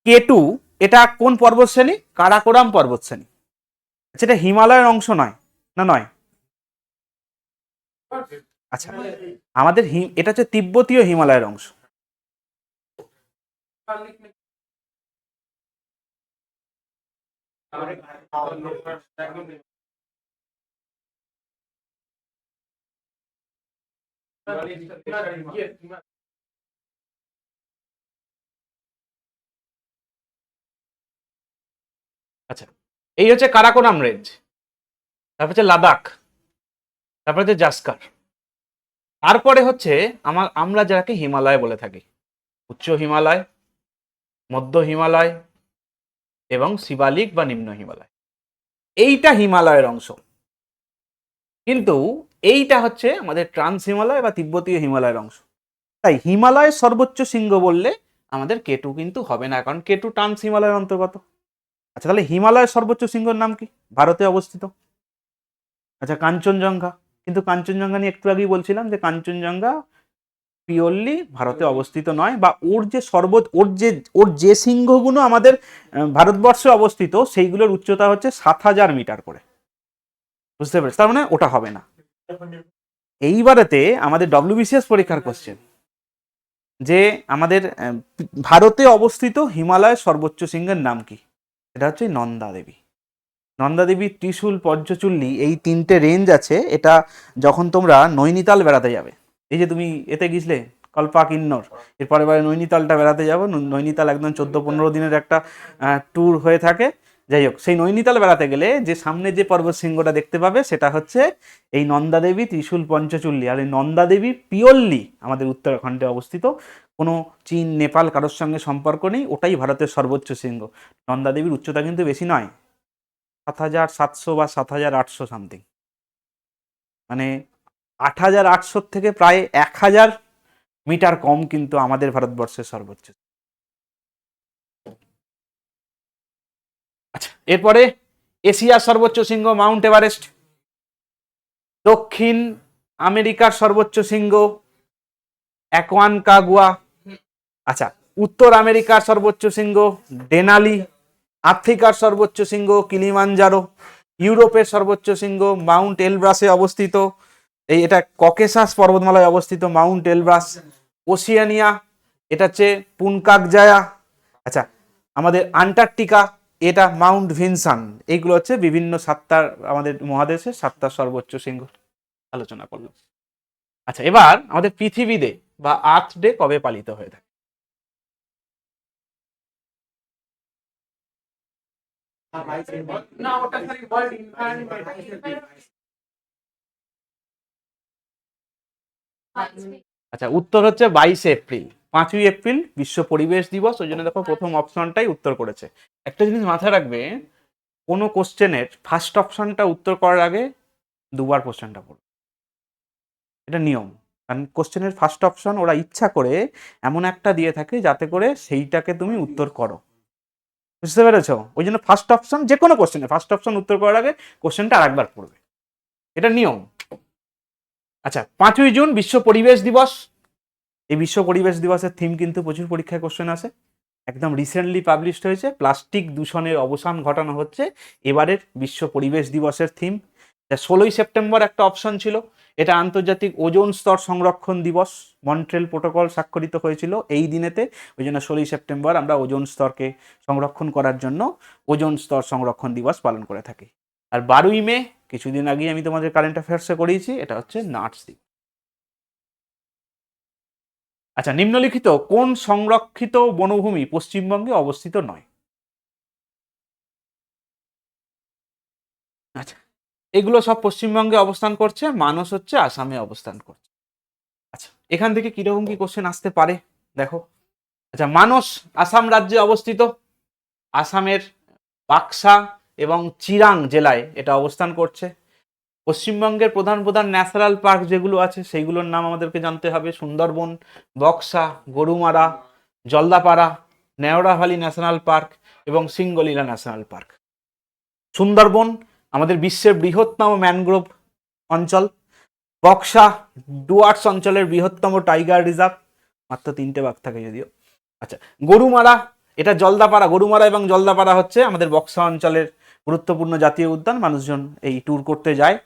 কেটু এটা কোন পর্বতশ্রেণী? কারাকোরাম পর্বতশ্রেণী। আচ্ছা, এটা হিমালয়ের অংশ নয়, না নয়? আচ্ছা, আমাদের এটা হচ্ছে তিব্বতীয় হিমালয়ের অংশ। আচ্ছা, এই হচ্ছে কারাকোরাম রেঞ্জ, তারপর হচ্ছে লাদাখ, তারপর হচ্ছে জাস্কার, তারপরে হচ্ছে আমরা যাকে হিমালয় বলে থাকি, উচ্চ হিমালয়, মধ্য হিমালয় এবং শিবালিক বা নিম্ন হিমালয়। এইটা হিমালয়ের অংশ, কিন্তু এইটা হচ্ছে আমাদের ট্রান্স হিমালয় বা তিব্বতীয় হিমালয়ের অংশ। তাই হিমালয়ের সর্বোচ্চ শৃঙ্গ বললে আমাদের কেটু কিন্তু হবে না, কারণ কেটু ট্রান্স হিমালয়ের অন্তর্গত। আচ্ছা, তাহলে হিমালয়ের সর্বোচ্চ শৃঙ্গের নাম কি? ভারতে অবস্থিত। আচ্ছা, কাঞ্চনজঙ্ঘা। কিন্তু কাঞ্চনজঙ্ঘা নিয়ে একটু আগেই বলছিলাম যে কাঞ্চনজঙ্ঘা পিওরলি ভারতে অবস্থিত নয়, বা ওর যে শৃঙ্গগুলো আমাদের ভারতবর্ষে অবস্থিত সেইগুলোর উচ্চতা হচ্ছে 7,000 মিটার করে। বুঝতে পেরেছি? তার মানে ওটা হবে না। এইবারেতে আমাদের ডব্লিউবিসিএস পরীক্ষার কোশ্চেন যে আমাদের ভারতে অবস্থিত হিমালয়ের সর্বোচ্চ শৃঙ্গের নাম কি? এটা হচ্ছে নন্দা দেবী। নন্দা দেবী, ত্রিশূল, পঞ্চচুল্লি, এই তিনটে রেঞ্জ আছে। এটা যখন তোমরা নৈনিতাল বেড়াতে যাবে, এই যে তুমি এতে গিয়েছিলে কল্পা কিন্নর, এরপরে নৈনিতালটা বেড়াতে যাবো, নৈনিতাল একদম 14-15 দিনের একটা ট্যুর হয়ে থাকে। যাই হোক, সেই নৈনিতাল বেড়াতে গেলে যে সামনে যে পর্বত শৃঙ্গটা দেখতে পাবে সেটা হচ্ছে এই নন্দা দেবী, ত্রিশূল, পঞ্চচুল্লি। আর এই নন্দা দেবী পিওরলি আমাদের উত্তরাখণ্ডে অবস্থিত, কোনো চীন নেপাল কারোর সঙ্গে সম্পর্ক নেই, ওটাই ভারতের সর্বোচ্চ শৃঙ্গ। নন্দা দেবীর উচ্চতা কিন্তু বেশি নয়, 7,700 বা 7,800 সামথিং, মানে 8,800 থেকে প্রায় 1,000 মিটার কম কিন্তু আমাদের ভারতবর্ষের সর্বোচ্চ। আচ্ছা, এরপরে এশিয়ার সর্বোচ্চ শৃঙ্গ মাউন্ট এভারেস্ট, দক্ষিণ আমেরিকার সর্বোচ্চ শৃঙ্গ অ্যাকোয়ানকাগুয়া। আচ্ছা, উত্তর আমেরিকার সর্বোচ্চ শৃঙ্গ ডেনালি, আফ্রিকার সর্বোচ্চ শৃঙ্গ কিলিমানজারো, ইউরোপের সর্বোচ্চ শৃঙ্গ মাউন্ট এলব্রাসে অবস্থিত, এটা ককেশাস পর্বতমালায় অবস্থিত মাউন্ট এলব্রাস। ওশিয়ানিয়া, এটা হচ্ছে পুনকাকজায়া। আচ্ছা, আমাদের আন্টার্কটিকা, এটা মাউন্ট ভিনসান। এইগুলো হচ্ছে বিভিন্ন সাতটার, আমাদের মহাদেশের 7টা সর্বোচ্চ শৃঙ্গ আলোচনা করলাম। আচ্ছা, এবার আমাদের পৃথিবী ডে বা আর্থ ডে কবে পালিত হয়ে থাকে? আচ্ছা, উত্তর হচ্ছে 22 এপ্রিল। 5ই এপ্রিল বিশ্ব পরিবেশ দিবস, ওই জন্য দেখো প্রথম অপশনটাই উত্তর করেছে। একটা জিনিস মাথায় রাখবে, কোনো কোশ্চেনের ফার্স্ট অপশনটা উত্তর করার আগে দুবার কোশ্চেনটা পড়বে, এটা নিয়ম। কারণ কোশ্চেনের ফার্স্ট অপশন ওরা ইচ্ছা করে এমন একটা দিয়ে থাকে যাতে করে সেইটাকে তুমি উত্তর করো, বুঝতে পেরেছো? ওই জন্য ফার্স্ট অপশন যে কোনো কোশ্চেনে ফার্স্ট অপশন উত্তর করার আগে কোশ্চেনটা আরেকবার পড়বে, এটা নিয়ম। আচ্ছা, 5ই জুন বিশ্ব পরিবেশ দিবস। এই বিশ্ব পরিবেশ দিবসের থিম কিন্তু প্রচুর পরীক্ষায় কোশ্চেন আছে, একদম রিসেন্টলি পাবলিশড হয়েছে। প্লাস্টিক দূষণের অবসান ঘটানো হচ্ছে এবারের বিশ্ব পরিবেশ দিবসের থিম। 16ই সেপ্টেম্বর একটা অপশন ছিল, এটা আন্তর্জাতিক ওজোন স্তর সংরক্ষণ দিবস, মন্ট্রিয়াল প্রোটোকল স্বাক্ষরিত হয়েছিল এই দিনেতে, ওই জন্য 16ই সেপ্টেম্বর আমরা ওজোন স্তরকে সংরক্ষণ করার জন্য ওজোন স্তর সংরক্ষণ দিবস পালন করে থাকি। আর 12ই মে, কিছুদিন আগে আমি তোমাদের কারেন্ট অ্যাফেয়ার্সে করিয়েছি, এটা হচ্ছে নাটস দিবস। আচ্ছা, নিম্নলিখিত কোন সংরক্ষিত বনভূমি পশ্চিমবঙ্গে অবস্থিত নয়? আচ্ছা, এগুলো সব পশ্চিমবঙ্গে অবস্থান করছে, মানস হচ্ছে আসামে অবস্থান করছে। আচ্ছা, এখান থেকে কিরকম কি কোশ্চেন আসতে পারে দেখো। আচ্ছা, মানস আসাম রাজ্যে অবস্থিত, আসামের বাক্সা এবং চিরাং জেলায় এটা অবস্থান করছে। পশ্চিমবঙ্গের প্রধান প্রধান ন্যাশনাল পার্ক যেগুলো আছে সেইগুলোর নাম আমাদেরকে জানতে হবে: Sundarban, Buxa, Gorumara, Jaldapara, Neora valley national park এবং সিঙ্গলিলা ন্যাশনাল পার্ক। সুন্দরবন আমাদের বিশ্বের বৃহত্তম ম্যানগ্রোভ অঞ্চল, বক্সা ডুয়ার্স অঞ্চলের বৃহত্তম টাইগার রিজার্ভ, মাত্র 3টে বাঘ থাকে যদিও। আচ্ছা, গরুমারা, এটা জলদাপাড়া, গরুমারা এবং জলদাপাড়া হচ্ছে আমাদের বক্সা অঞ্চলের গুরুত্বপূর্ণ জাতীয় উদ্যান, মানুষজন এই ট্যুর করতে যায়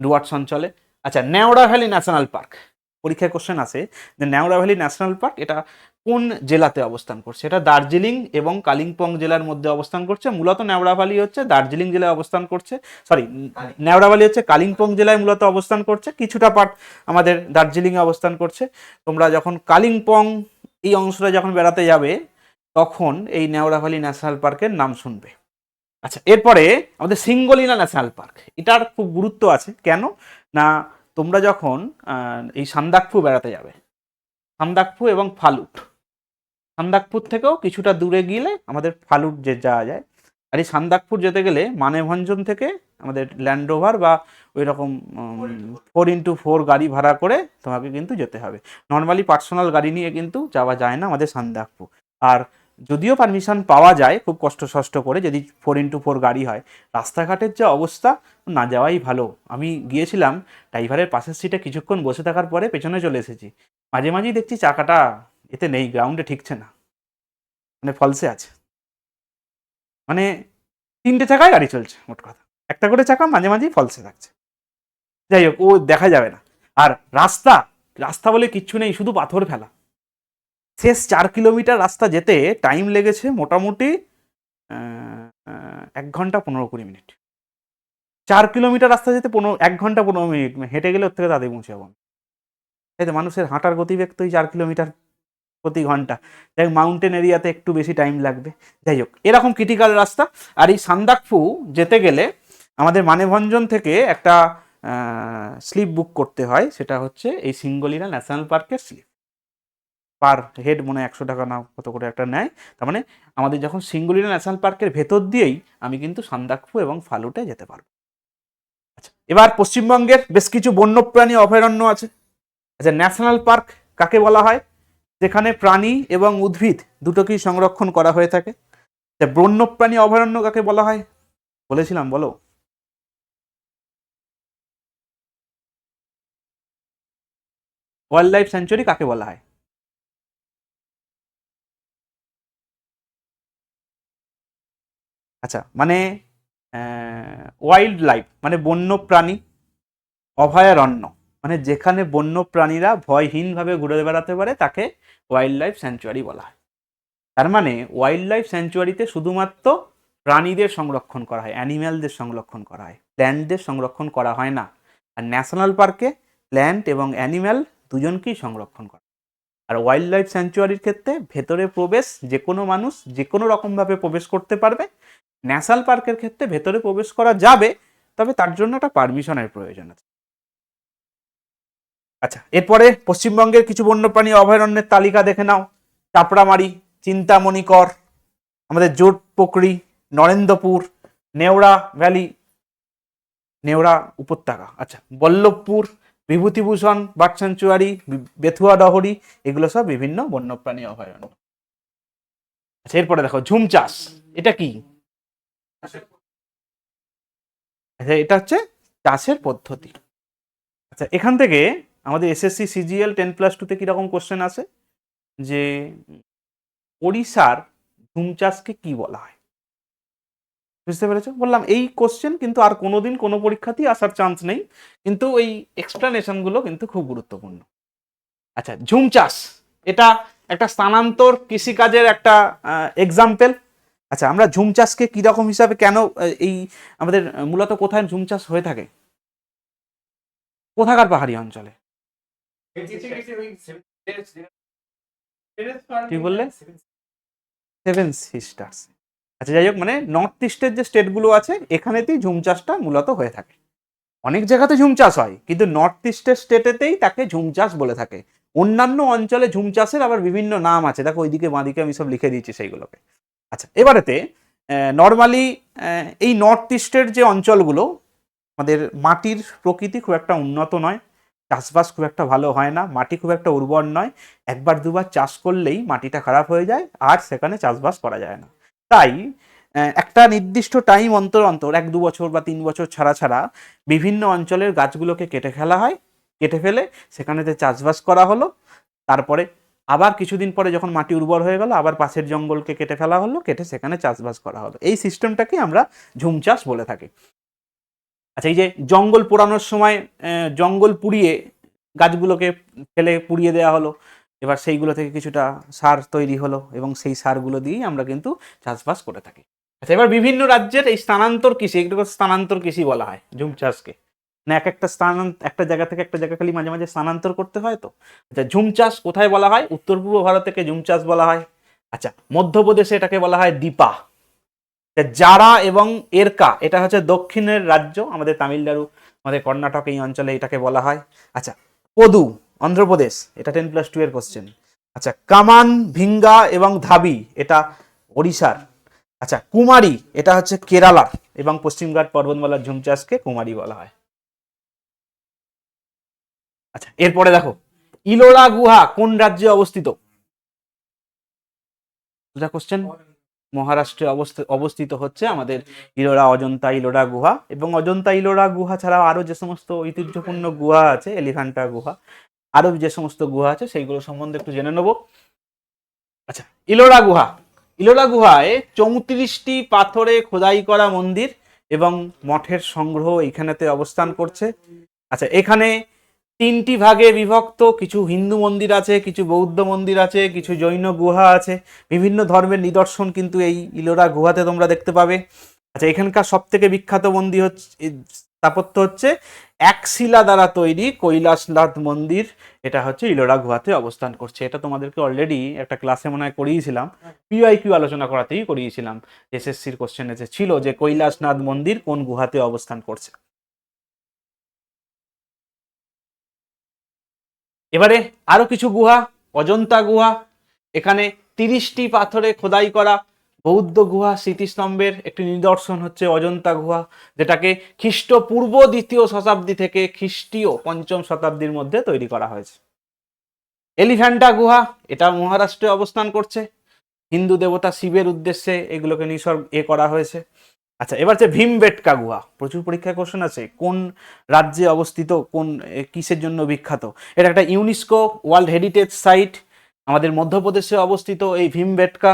ডুয়ার্স অঞ্চলে। আচ্ছা, নেওড়া ভ্যালি ন্যাশনাল পার্ক, পরীক্ষায় কোশ্চেন আসে যে নেওড়া ভ্যালি ন্যাশনাল পার্ক এটা কোন জেলাতে অবস্থান করছে? এটা দার্জিলিং এবং কালিম্পং জেলার মধ্যে অবস্থান করছে। মূলত নেওড়া ভ্যালি হচ্ছে দার্জিলিং জেলায় অবস্থান করছে, সরি, নেওড়া ভ্যালি হচ্ছে কালিম্পং জেলায় মূলত অবস্থান করছে, কিছুটা পার্ট আমাদের দার্জিলিংয়ে অবস্থান করছে। তোমরা যখন কালিম্পং এই অংশটা যখন বেড়াতে যাবে তখন এই নেওড়া ভ্যালি ন্যাশনাল পার্কের নাম শুনবে। আচ্ছা, এরপরে আমাদের সিঙ্গলিলা ন্যাশনাল পার্ক, এটার খুব গুরুত্ব আছে। কেন না, তোমরা যখন এই সান্দাকফু বেড়াতে যাবে, সান্দাকফু এবং ফালুট, সান্দাকপুর থেকেও কিছুটা দূরে গেলে আমাদের ফালুট যে যাওয়া যায়। আর এই সান্দাকপুর যেতে গেলে মানেভঞ্জন থেকে আমাদের ল্যান্ড রোভার বা ওই রকম 4x4 গাড়ি ভাড়া করে তোমাকে কিন্তু যেতে হবে। নর্মালি পার্সোনাল গাড়ি নিয়ে কিন্তু যাওয়া যায় না আমাদের সান্দাকপুর। আর যদিও পারমিশন পাওয়া যায় খুব কষ্ট করে, যদি 4x4 গাড়ি হয়, রাস্তাঘাটের যে অবস্থা, না যাওয়াই ভালো। আমি গিয়েছিলাম, ড্রাইভারের পাশের সিটে কিছুক্ষণ বসে থাকার পরে পেছনে চলে এসেছি। মাঝে মাঝেই দেখছি চাকাটা এতে নেই, গ্রাউন্ডে ঠিকছে না, মানে ফলসে আছে, মানে 3টে চাকায় গাড়ি চলছে, মোট কথা একটা করে চাকা মাঝে মাঝেই ফলসে থাকছে। যাই হোক, ও দেখা যাবে না। আর রাস্তা, রাস্তা বলে কিচ্ছু নেই, শুধু পাথর ফেলা। শেষ 4 কিলোমিটার রাস্তা যেতে টাইম লেগেছে মোটামুটি 1 ঘন্টা 15-20 মিনিট। 4 কিলোমিটার রাস্তা যেতে 1 ঘন্টা 15 মিনিট, হেঁটে গেলে ওর থেকে তাদের পৌঁছে যাবো। তাই তো, মানুষের হাঁটার গতিবেগ তো 4 কিলোমিটার প্রতি ঘন্টা। যাই হোক, মাউন্টেন এরিয়াতে একটু বেশি টাইম লাগবে। যাই হোক, এরকম ক্রিটিক্যাল রাস্তা। আর এই সান্দাকফু যেতে গেলে আমাদের মানেভঞ্জন থেকে একটা স্লিপ বুক করতে হয়, সেটা হচ্ছে এই সিঙ্গলিলা ন্যাশনাল পার্কের স্লিপ। পার হেড মনে হয় 100 টাকা না কত করে একটা নেয়। তার মানে আমাদের যখন সিঙ্গলিলা ন্যাশনাল পার্কের ভেতর দিয়েই আমি কিন্তু সান্দাকফু এবং ফালুটে যেতে পারবো। আচ্ছা, এবার পশ্চিমবঙ্গের বেশ কিছু বন্যপ্রাণী অভয়ারণ্য আছে। আচ্ছা, ন্যাশনাল পার্ক কাকে বলা হয়? যেখানে প্রাণী এবং উদ্ভিদ দুটোকেই সংরক্ষণ করা হয়ে থাকে। বন্যপ্রাণী অভয়ারণ্য কাকে বলা হয় বলেছিলাম, বলো। ওয়াইল্ড লাইফ স্যাঞ্চুরি কাকে বলা হয়? আচ্ছা, মানে ওয়াইল্ড লাইফ মানে বন্যপ্রাণী, অভয়ারণ্য মানে যেখানে বন্যপ্রাণীরা ভয়হীনভাবে ঘুরে বেড়াতে পারে তাকে ওয়াইল্ড লাইফ স্যাঞ্চুয়ারি বলা হয়। তার মানে ওয়াইল্ড লাইফ স্যাঞ্চুয়ারিতে শুধুমাত্র প্রাণীদের সংরক্ষণ করা হয়, অ্যানিম্যালদের সংরক্ষণ করা হয়, প্ল্যান্টদের সংরক্ষণ করা হয় না। আর ন্যাশনাল পার্কে প্ল্যান্ট এবং অ্যানিম্যাল দুজনকেই সংরক্ষণ করা। আর ওয়াইল্ড লাইফ স্যাঞ্চুয়ারির ক্ষেত্রে ভেতরে প্রবেশ যে কোনো মানুষ যে কোনো রকমভাবে প্রবেশ করতে পারবে, ন্যাশনাল পার্কের ক্ষেত্রে ভেতরে প্রবেশ করা যাবে, তবে তার জন্য একটা পারমিশনের প্রয়োজন আছে। আচ্ছা, এরপরে পশ্চিমবঙ্গের কিছু বন্যপ্রাণী অভয়ারণ্যের তালিকা দেখে নাও। চাপড়ামারি, চিন্তামণিকর, আমাদের জোট পোকরি, নরেন্দ্রপুর, নেওড়া ভ্যালি, নেওড়া উপত্যকা, আচ্ছা, বল্লভপুর, বিভূতিভূষণ বার্ড স্যাংচুয়ারি, বেথুয়া ডহরি, এগুলো সব বিভিন্ন বন্যপ্রাণী অভয়ারণ্য। আচ্ছা, এরপরে দেখো ঝুম চাষ, এটা কি? আচ্ছা, এটা হচ্ছে চাষের পদ্ধতি। আচ্ছা, এখান থেকে আমাদের এসএসসি সিজিএল 10+2 তে কিরকম কোশ্চেন আসে যে ওড়িশার ঝুম চাষকে কি বলা হয়? বুঝতে পেরেছো? বললাম এই কোশ্চেন কিন্তু আর কোনোদিন কোনো পরীক্ষাতেই আসার চান্স নেই, কিন্তু এই এক্সপ্লেনেশন গুলো কিন্তু খুব গুরুত্বপূর্ণ। আচ্ছা, ঝুম চাষ এটা একটা স্থানান্তর কৃষিকাজের একটা এক্সাম্পল। আচ্ছা, আমরা ঝুম চাষকে কিরকম হিসাবে কেন এই আমাদের মূলত কোথায় ঝুম চাষ হয়ে থাকে? কোথাকার পাহাড়ি অঞ্চলে? কি বললে? Seven sisters. আচ্ছা, যাই হোক, মানে নর্থ ইস্টের যে স্টেটগুলো আছে এখানেতেই ঝুম চাষটা মূলত হয়ে থাকে। অনেক জায়গাতে ঝুম চাষ হয়, কিন্তু নর্থ ইস্টের স্টেটেতেই তাকে ঝুম চাষ বলে থাকে। অন্যান্য অঞ্চলে ঝুম চাষের আবার বিভিন্ন নাম আছে, দেখো ওইদিকে বাঁদিকে আমি সব লিখে দিয়েছি সেইগুলোকে। আচ্ছা, এবারেতে নর্মালি এই নর্থ ইস্টের যে অঞ্চলগুলো, আমাদের মাটির প্রকৃতি খুব একটা উন্নত নয়, চাষবাস খুব একটা ভালো হয় না, মাটি খুব একটা উর্বর নয়, একবার দুবার চাষ করলেই মাটিটা খারাপ হয়ে যায় আর সেখানে চাষবাস করা যায় না। তাই একটা নির্দিষ্ট টাইম অন্তর অন্তর 1-2 বছর বা 3 বছর ছাড়া ছাড়া বিভিন্ন অঞ্চলের গাছগুলোকে কেটে ফেলা হয়, কেটে ফেলে সেখানেতে চাষবাস করা হলো, তারপরে আবার কিছুদিন পরে যখন মাটি উর্বর হয়ে গেল আবার পাশের জঙ্গলকে কেটে ফেলা হলো, কেটে সেখানে চাষবাস করা হলো। এই সিস্টেমটাকে আমরা ঝুম চাষ বলে থাকি। আচ্ছা, এই যে জঙ্গল পোড়ানোর সময় জঙ্গল পুড়িয়ে গাছগুলোকে ফেলে পুড়িয়ে দেওয়া হলো, এবার সেইগুলো থেকে কিছুটা সার তৈরি হলো এবং সেই সারগুলো দিয়েই আমরা কিন্তু চাষবাস করে থাকি। আচ্ছা, এবার বিভিন্ন রাজ্যের এই স্থানান্তর কৃষি, এগুলোকে স্থানান্তর কৃষি বলা হয় ঝুম চাষকে। না, এক একটা একটা জায়গা থেকে একটা জায়গা খালি মাঝে মাঝে স্থানান্তর করতে হয় তো। আচ্ছা, ঝুম চাষ কোথায় বলা হয়? উত্তর পূর্ব ভারতকে ঝুম চাষ বলা হয়। আচ্ছা, মধ্যপ্রদেশে এটাকে বলা হয় দীপা। জারা এবং এরকা এটা হচ্ছে দক্ষিণের রাজ্য, আমাদের তামিলনাড়ু, আমাদের কর্ণাটক, এই অঞ্চলে এটাকে বলা হয়। আচ্ছা, পদু অন্ধ্রপ্রদেশ, এটা 10+2 এর কোশ্চেন। আচ্ছা, কামান, ভিঙ্গা এবং ধাবি এটা ওড়িশার। আচ্ছা, কুমারী এটা হচ্ছে কেরালা এবং পশ্চিমঘাট পর্বতমালার ঝুম চাষকে কুমারী বলা হয়। আচ্ছা, এরপরে দেখো ইলোরা গুহা কোন রাজ্যে অবস্থিত? এটা কোশ্চেন। মহারাষ্ট্রে অবস্থিত হচ্ছে আমাদের ইলোরা, অজন্তা ইলোরা গুহা। এবং অজন্তা ইলোরা গুহা ছাড়াও আরো যে সমস্ত ঐতিহ্যপূর্ণ গুহা আছে, এলিফ্যান্টা গুহা, আরো যে সমস্ত গুহা আছে সেইগুলো সম্বন্ধে একটু জেনে নেব। আচ্ছা, ইলোরা গুহা, ইলোরা গুহায় 34টি পাথরে খোদাই করা মন্দির এবং মঠের সংগ্রহ এইখানেতে অবস্থান করছে। আচ্ছা, এখানে 3টি ভাগে বিভক্ত, কিছু হিন্দু মন্দির আছে, কিছু বৌদ্ধ মন্দির আছে, কিছু জৈন গুহা আছে, বিভিন্ন ধর্মের নিদর্শন কিন্তু এই ইলোরা গুহাতে তোমরা দেখতে পাবে। আচ্ছা, এখানকার সব থেকে বিখ্যাত মন্দির হচ্ছে, স্থাপত্য হচ্ছে এক শিলা দ্বারা তৈরি কৈলাসনাথ মন্দির। এটা হচ্ছে ইলোরা গুহাতে অবস্থান করছে। এটা তোমাদেরকে অলরেডি একটা ক্লাসে মনে হয় করিয়েছিলাম, পিওয়াইকিউ আলোচনা করাতেই করিয়েছিলাম। এসএসসির কোশ্চেন এসে ছিল যে কৈলাসনাথ মন্দির কোন গুহাতে অবস্থান করছে। এবারে আরো কিছু গুহা, অজন্তা গুহা, এখানে 30টি পাথরে খোদাই করা বৌদ্ধ গুহা স্মৃতিস্তম্ভের একটি নিদর্শন হচ্ছে অজন্তা গুহা, যেটাকে খ্রিস্টপূর্ব 2য় শতাব্দী থেকে খ্রিস্টীয় 5ম শতাব্দীর মধ্যে তৈরি করা হয়েছে। এলিফ্যান্টা গুহা, এটা মহারাষ্ট্রে অবস্থান করছে, হিন্দু দেবতা শিবের উদ্দেশ্যে এগুলোকে করা হয়েছে। আচ্ছা, এবার হচ্ছে ভীমবেটকা গুহা, প্রচুর পরীক্ষায় কোশ্চেন আছে কোন রাজ্যে অবস্থিত, কোন কিসের জন্য বিখ্যাত। এটা একটা ইউনেস্কো ওয়ার্ল্ড হেরিটেজ সাইট, আমাদের মধ্যপ্রদেশে অবস্থিত এই ভীমবেটকা।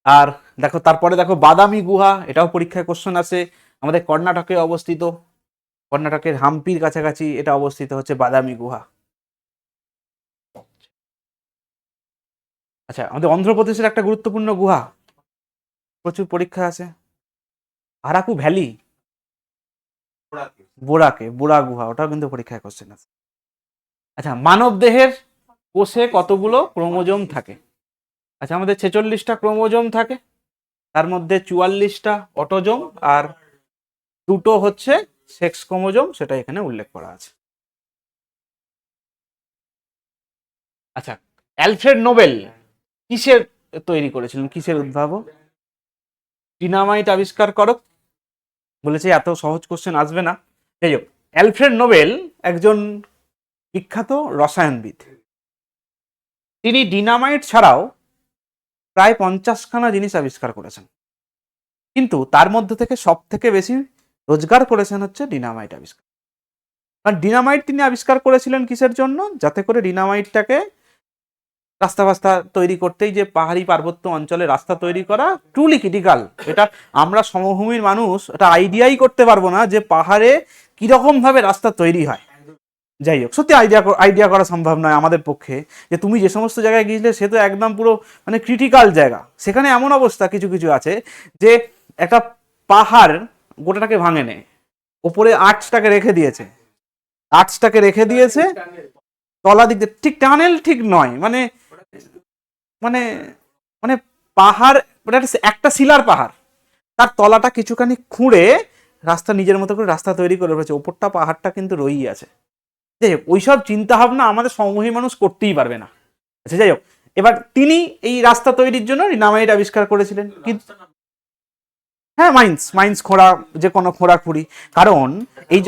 আর দেখো তারপরে দেখো বাদামি গুহা, এটাও পরীক্ষায় কোশ্চেন আছে, আমাদের কর্ণাটকে অবস্থিত, কর্ণাটকের হাম্পির কাছাকাছি এটা অবস্থিত হচ্ছে বাদামি গুহা। আচ্ছা, আমাদের অন্ধ্রপ্রদেশের একটা গুরুত্বপূর্ণ গুহা, প্রচুর পরীক্ষা আছে, আরাকু ভ্যালি, বোরাকে, বোরা গুহা, ওটাও কিন্তু পরীক্ষায় কোশ্চেন আছে। আচ্ছা, মানব দেহের কোষে কতগুলো ক্রোমোজোম থাকে? আচ্ছা, আমাদের 46টা ক্রোমোজোম থাকে। তার মধ্যে 44টা অটোজোম আর 2টো হচ্ছে সেক্স ক্রোমোজোম, সেটা এখানে উল্লেখ করা আছে। আচ্ছা, অ্যালফ্রেড নোবেল কিসের তৈরি করেছিলেন, কিসের উদ্ভাবক? ডিনামাইট আবিষ্কার করক। বলেছে এত সহজ কোশ্চেন আসবে না। যাই হোক, অ্যালফ্রেড নোবেল একজন বিখ্যাত রসায়নবিদ। তিনি ডিনামাইট ছাড়াও প্রায় 50খানা জিনিস আবিষ্কার করেছেন, কিন্তু তার মধ্যে থেকে সব থেকে বেশি রোজগার করেছেন হচ্ছে ডিনামাইট আবিষ্কার। কারণ ডিনামাইট তিনি আবিষ্কার করেছিলেন কিসের জন্য? যাতে করে ডিনামাইটটাকে রাস্তা ফাস্তা তৈরি করতেই, যে পাহাড়ি পার্বত্য অঞ্চলে রাস্তা তৈরি করা ট্রুলি ক্রিটিক্যাল। এটা আমরা সমভূমির মানুষ এটা আইডিয়াই করতে পারবো না যে পাহাড়ে কিরকম ভাবে রাস্তা তৈরি হয়। যাই হোক, সত্যি আইডিয়া করা সম্ভব নয় আমাদের পক্ষে। যে তুমি যে সমস্ত জায়গায় গিয়েছিলে সে তো একদম পুরো মানে ক্রিটিক্যাল জায়গা, সেখানে এমন অবস্থা কিছু কিছু আছে যে একটা পাহাড় গোটাটাকে ভাঙে নেয়, ওপরে আর্চটাকে রেখে দিয়েছে, তলা দিক দিয়ে ঠিক টানেল ঠিক নয়, মানে মানে মানে পাহাড় একটা শিলার পাহাড়, তার তলাটা কিছুখানি খুঁড়ে রাস্তা নিজের মতো করে রাস্তা তৈরি করে রয়েছে, ওপরটা পাহাড়টা কিন্তু রয়েই আছে। যাই হোক, ওইসব চিন্তা ভাবনা আমাদের সমভূমি মানুষ করতেই পারবে না। আচ্ছা যাই হোক, এবার তিনি এই রাস্তা তৈরির জন্য ডিনামাইট আবিষ্কার করেছিলেন। কিন্তু হ্যাঁ, মাইন্স খোঁড়া, যে কোনো খোঁড়াখুড়ি, কারণ এই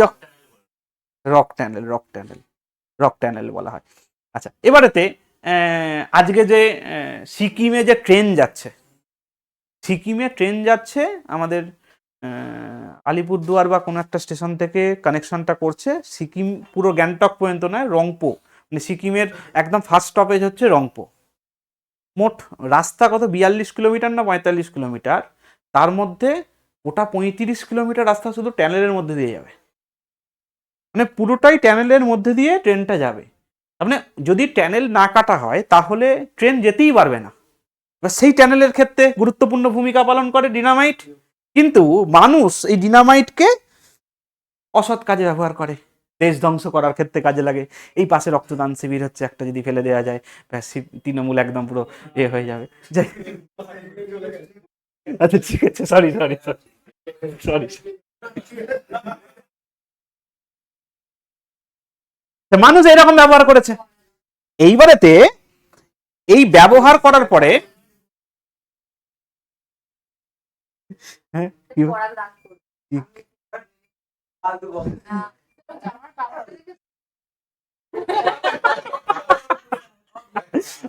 রক ট্যানেল বলা হয়। আচ্ছা, এবারেতে আজকে যে সিকিমে যে ট্রেন যাচ্ছে আমাদের আলিপুরদুয়ার বা কোনো একটা স্টেশন থেকে কানেকশনটা করছে সিকিম, পুরো গ্যাংটক পর্যন্ত নয়, রংপো, মানে সিকিমের একদম ফার্স্ট স্টপেজ হচ্ছে রংপো। মোট রাস্তা কত, 42 কিলোমিটার না 45 কিলোমিটার, তার মধ্যে ওটা 35 কিলোমিটার রাস্তা শুধু ট্যানেলের মধ্যে দিয়ে যাবে, মানে পুরোটাই ট্যানেলের মধ্যে দিয়ে ট্রেনটা যাবে। মানে যদি ট্যানেল না কাটা হয় তাহলে ট্রেন যেতেই পারবে না। সেই ট্যানেলের ক্ষেত্রে গুরুত্বপূর্ণ ভূমিকা পালন করে ডিনামাইট, কিন্তু মানুষ এই ডিনামাইটকে অসৎ কাজে ব্যবহার করে, দেশ ধ্বংস করার ক্ষেত্রে কাজে লাগে। এই পাশে রক্তদান শিবির হচ্ছে, একটা যদি ফেলে দেওয়া যায় তৃণমূল একদম পুরো হয়ে যাবে। আচ্ছা ঠিক আছে, সরি। মানুষ এরকম ব্যবহার করেছে। এইবারেতে এই ব্যবহার করার পরে হ্যাঁ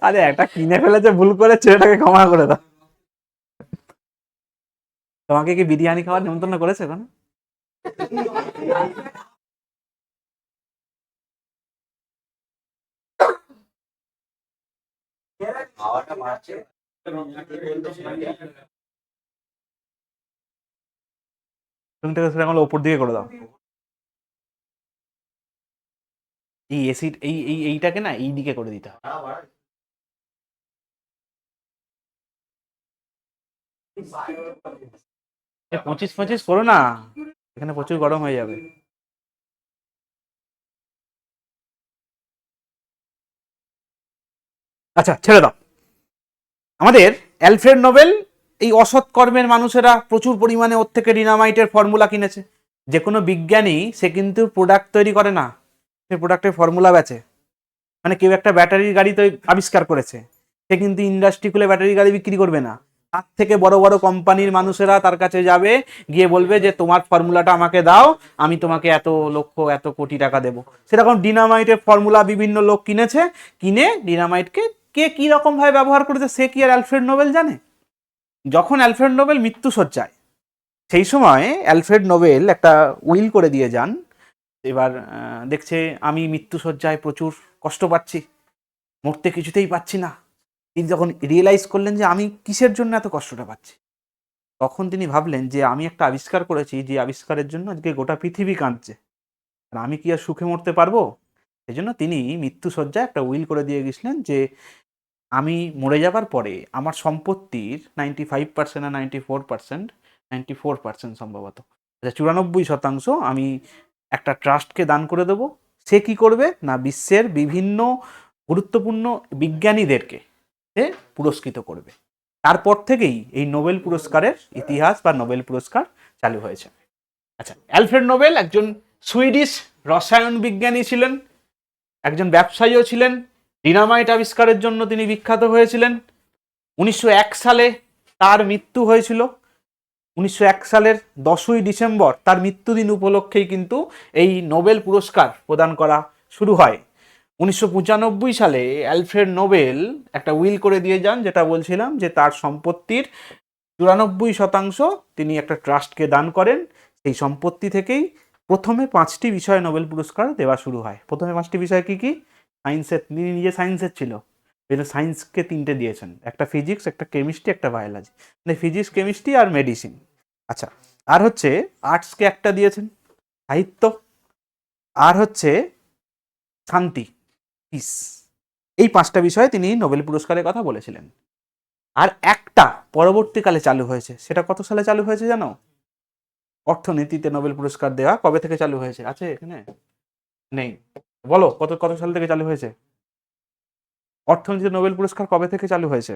আরে একটা কিনে ফেলেছে, ভুল করেছে, এটাকে ক্ষমা করে দাও। তোমাকে কি বিরিয়ানি খাওয়ার নিমন্ত্রণ করেছে এখন? তুমি থেকে সেটা ওপর দিকে করে দাও। এই এসি এইটাকে না এই দিকে করে দিতে হবে। 25 করো না, এখানে প্রচুর গরম হয়ে যাবে। আচ্ছা ছেড়ে দাও। আমাদের অ্যালফ্রেড নোবেল এই অসৎ কর্মের মানুষেরা প্রচুর পরিমাণে ওর থেকে ডিনামাইটের ফর্মুলা কিনেছে। যে কোনো বিজ্ঞানী সে কিন্তু প্রোডাক্ট তৈরি করে না, সে প্রোডাক্টের ফর্মুলা বেচে। মানে কেউ একটা ব্যাটারির গাড়ি আবিষ্কার করেছে, সে কিন্তু ইন্ডাস্ট্রি খুলে ব্যাটারি গাড়ি বিক্রি করবে না। তার থেকে বড় বড় কোম্পানির মানুষেরা তার কাছে যাবে, গিয়ে বলবে যে তোমার ফর্মুলাটা আমাকে দাও, আমি তোমাকে এত কোটি টাকা দেবো। সেরকম ডিনামাইটের ফর্মুলা বিভিন্ন লোক কিনেছে, কিনে ডিনামাইটকে কে কি রকম ভাবে ব্যবহার করেছে সে কি আর অ্যালফ্রেড নোবেল জানে? যখন অ্যালফ্রেড নোবেল মৃত্যুশয্যায়, সেই সময় অ্যালফ্রেড নোবেল একটা উইল করে দিয়ে যান। এবার দেখছে আমি মৃত্যুশয্যায় প্রচুর কষ্ট পাচ্ছি, মরতে কিছুতেই পাচ্ছি না। তিনি যখন রিয়েলাইজ করলেন যে আমি কিসের জন্য এত কষ্টটা পাচ্ছি, তখন তিনি ভাবলেন যে আমি একটা আবিষ্কার করেছি, যে আবিষ্কারের জন্য আজকে গোটা পৃথিবী কাঁদছে, আর আমি কি আর সুখে মরতে পারবো? সেই জন্য তিনি মৃত্যুশয্যায় একটা উইল করে দিয়ে গেছিলেন যে আমি মরে যাবার পরে আমার সম্পত্তির 95% না 94% সম্ভবত, আচ্ছা 94% আমি একটা ট্রাস্টকে দান করে দেবো। সে কি করবে না, বিশ্বের বিভিন্ন গুরুত্বপূর্ণ বিজ্ঞানীদেরকে সে পুরস্কৃত করবে। তারপর থেকেই এই নোবেল পুরস্কারের ইতিহাস বা নোবেল পুরস্কার চালু হয়েছে। আচ্ছা, অ্যালফ্রেড নোবেল একজন সুইডিশ রসায়ন বিজ্ঞানী ছিলেন, একজন ব্যবসায়ীও ছিলেন। ডিনামাইট আবিষ্কারের জন্য তিনি বিখ্যাত হয়েছিলেন। 1901 সালে তার মৃত্যু হয়েছিল। 1901 সালের 10ই ডিসেম্বর তার মৃত্যুদিন উপলক্ষেই কিন্তু এই নোবেল পুরস্কার প্রদান করা শুরু হয়। 1995 সালে অ্যালফ্রেড নোবেল একটা উইল করে দিয়ে যান, যেটা বলছিলাম যে তার সম্পত্তির 94% তিনি একটা ট্রাস্টকে দান করেন। সেই সম্পত্তি থেকেই প্রথমে 5টি বিষয়ে নোবেল পুরস্কার দেওয়া শুরু হয়। প্রথমে 5টি বিষয় কি কি? সায়েন্সের, তিনি নিজে সায়েন্সের ছিল, সায়েন্সকে 3টে দিয়েছেন, একটা ফিজিক্স, একটা কেমিস্ট্রি, একটা বায়োলজি, মানে ফিজিক্স, কেমিস্ট্রি আর মেডিসিন। আচ্ছা, আর হচ্ছে আর্টসকে একটা দিয়েছেন, সাহিত্য, আর হচ্ছে শান্তি, পিস। এই 5টা বিষয়ে তিনি নোবেল পুরস্কারের কথা বলেছিলেন। আর একটা পরবর্তীকালে চালু হয়েছে, সেটা কত সালে চালু হয়েছে জানো? অর্থনীতিতে নোবেল পুরস্কার দেওয়া কবে থেকে চালু হয়েছে? আছে এখানে? নেই। বলো, কত কত সাল থেকে চালু হয়েছে? অর্থনীতিতে নোবেল পুরস্কার কবে থেকে চালু হয়েছে?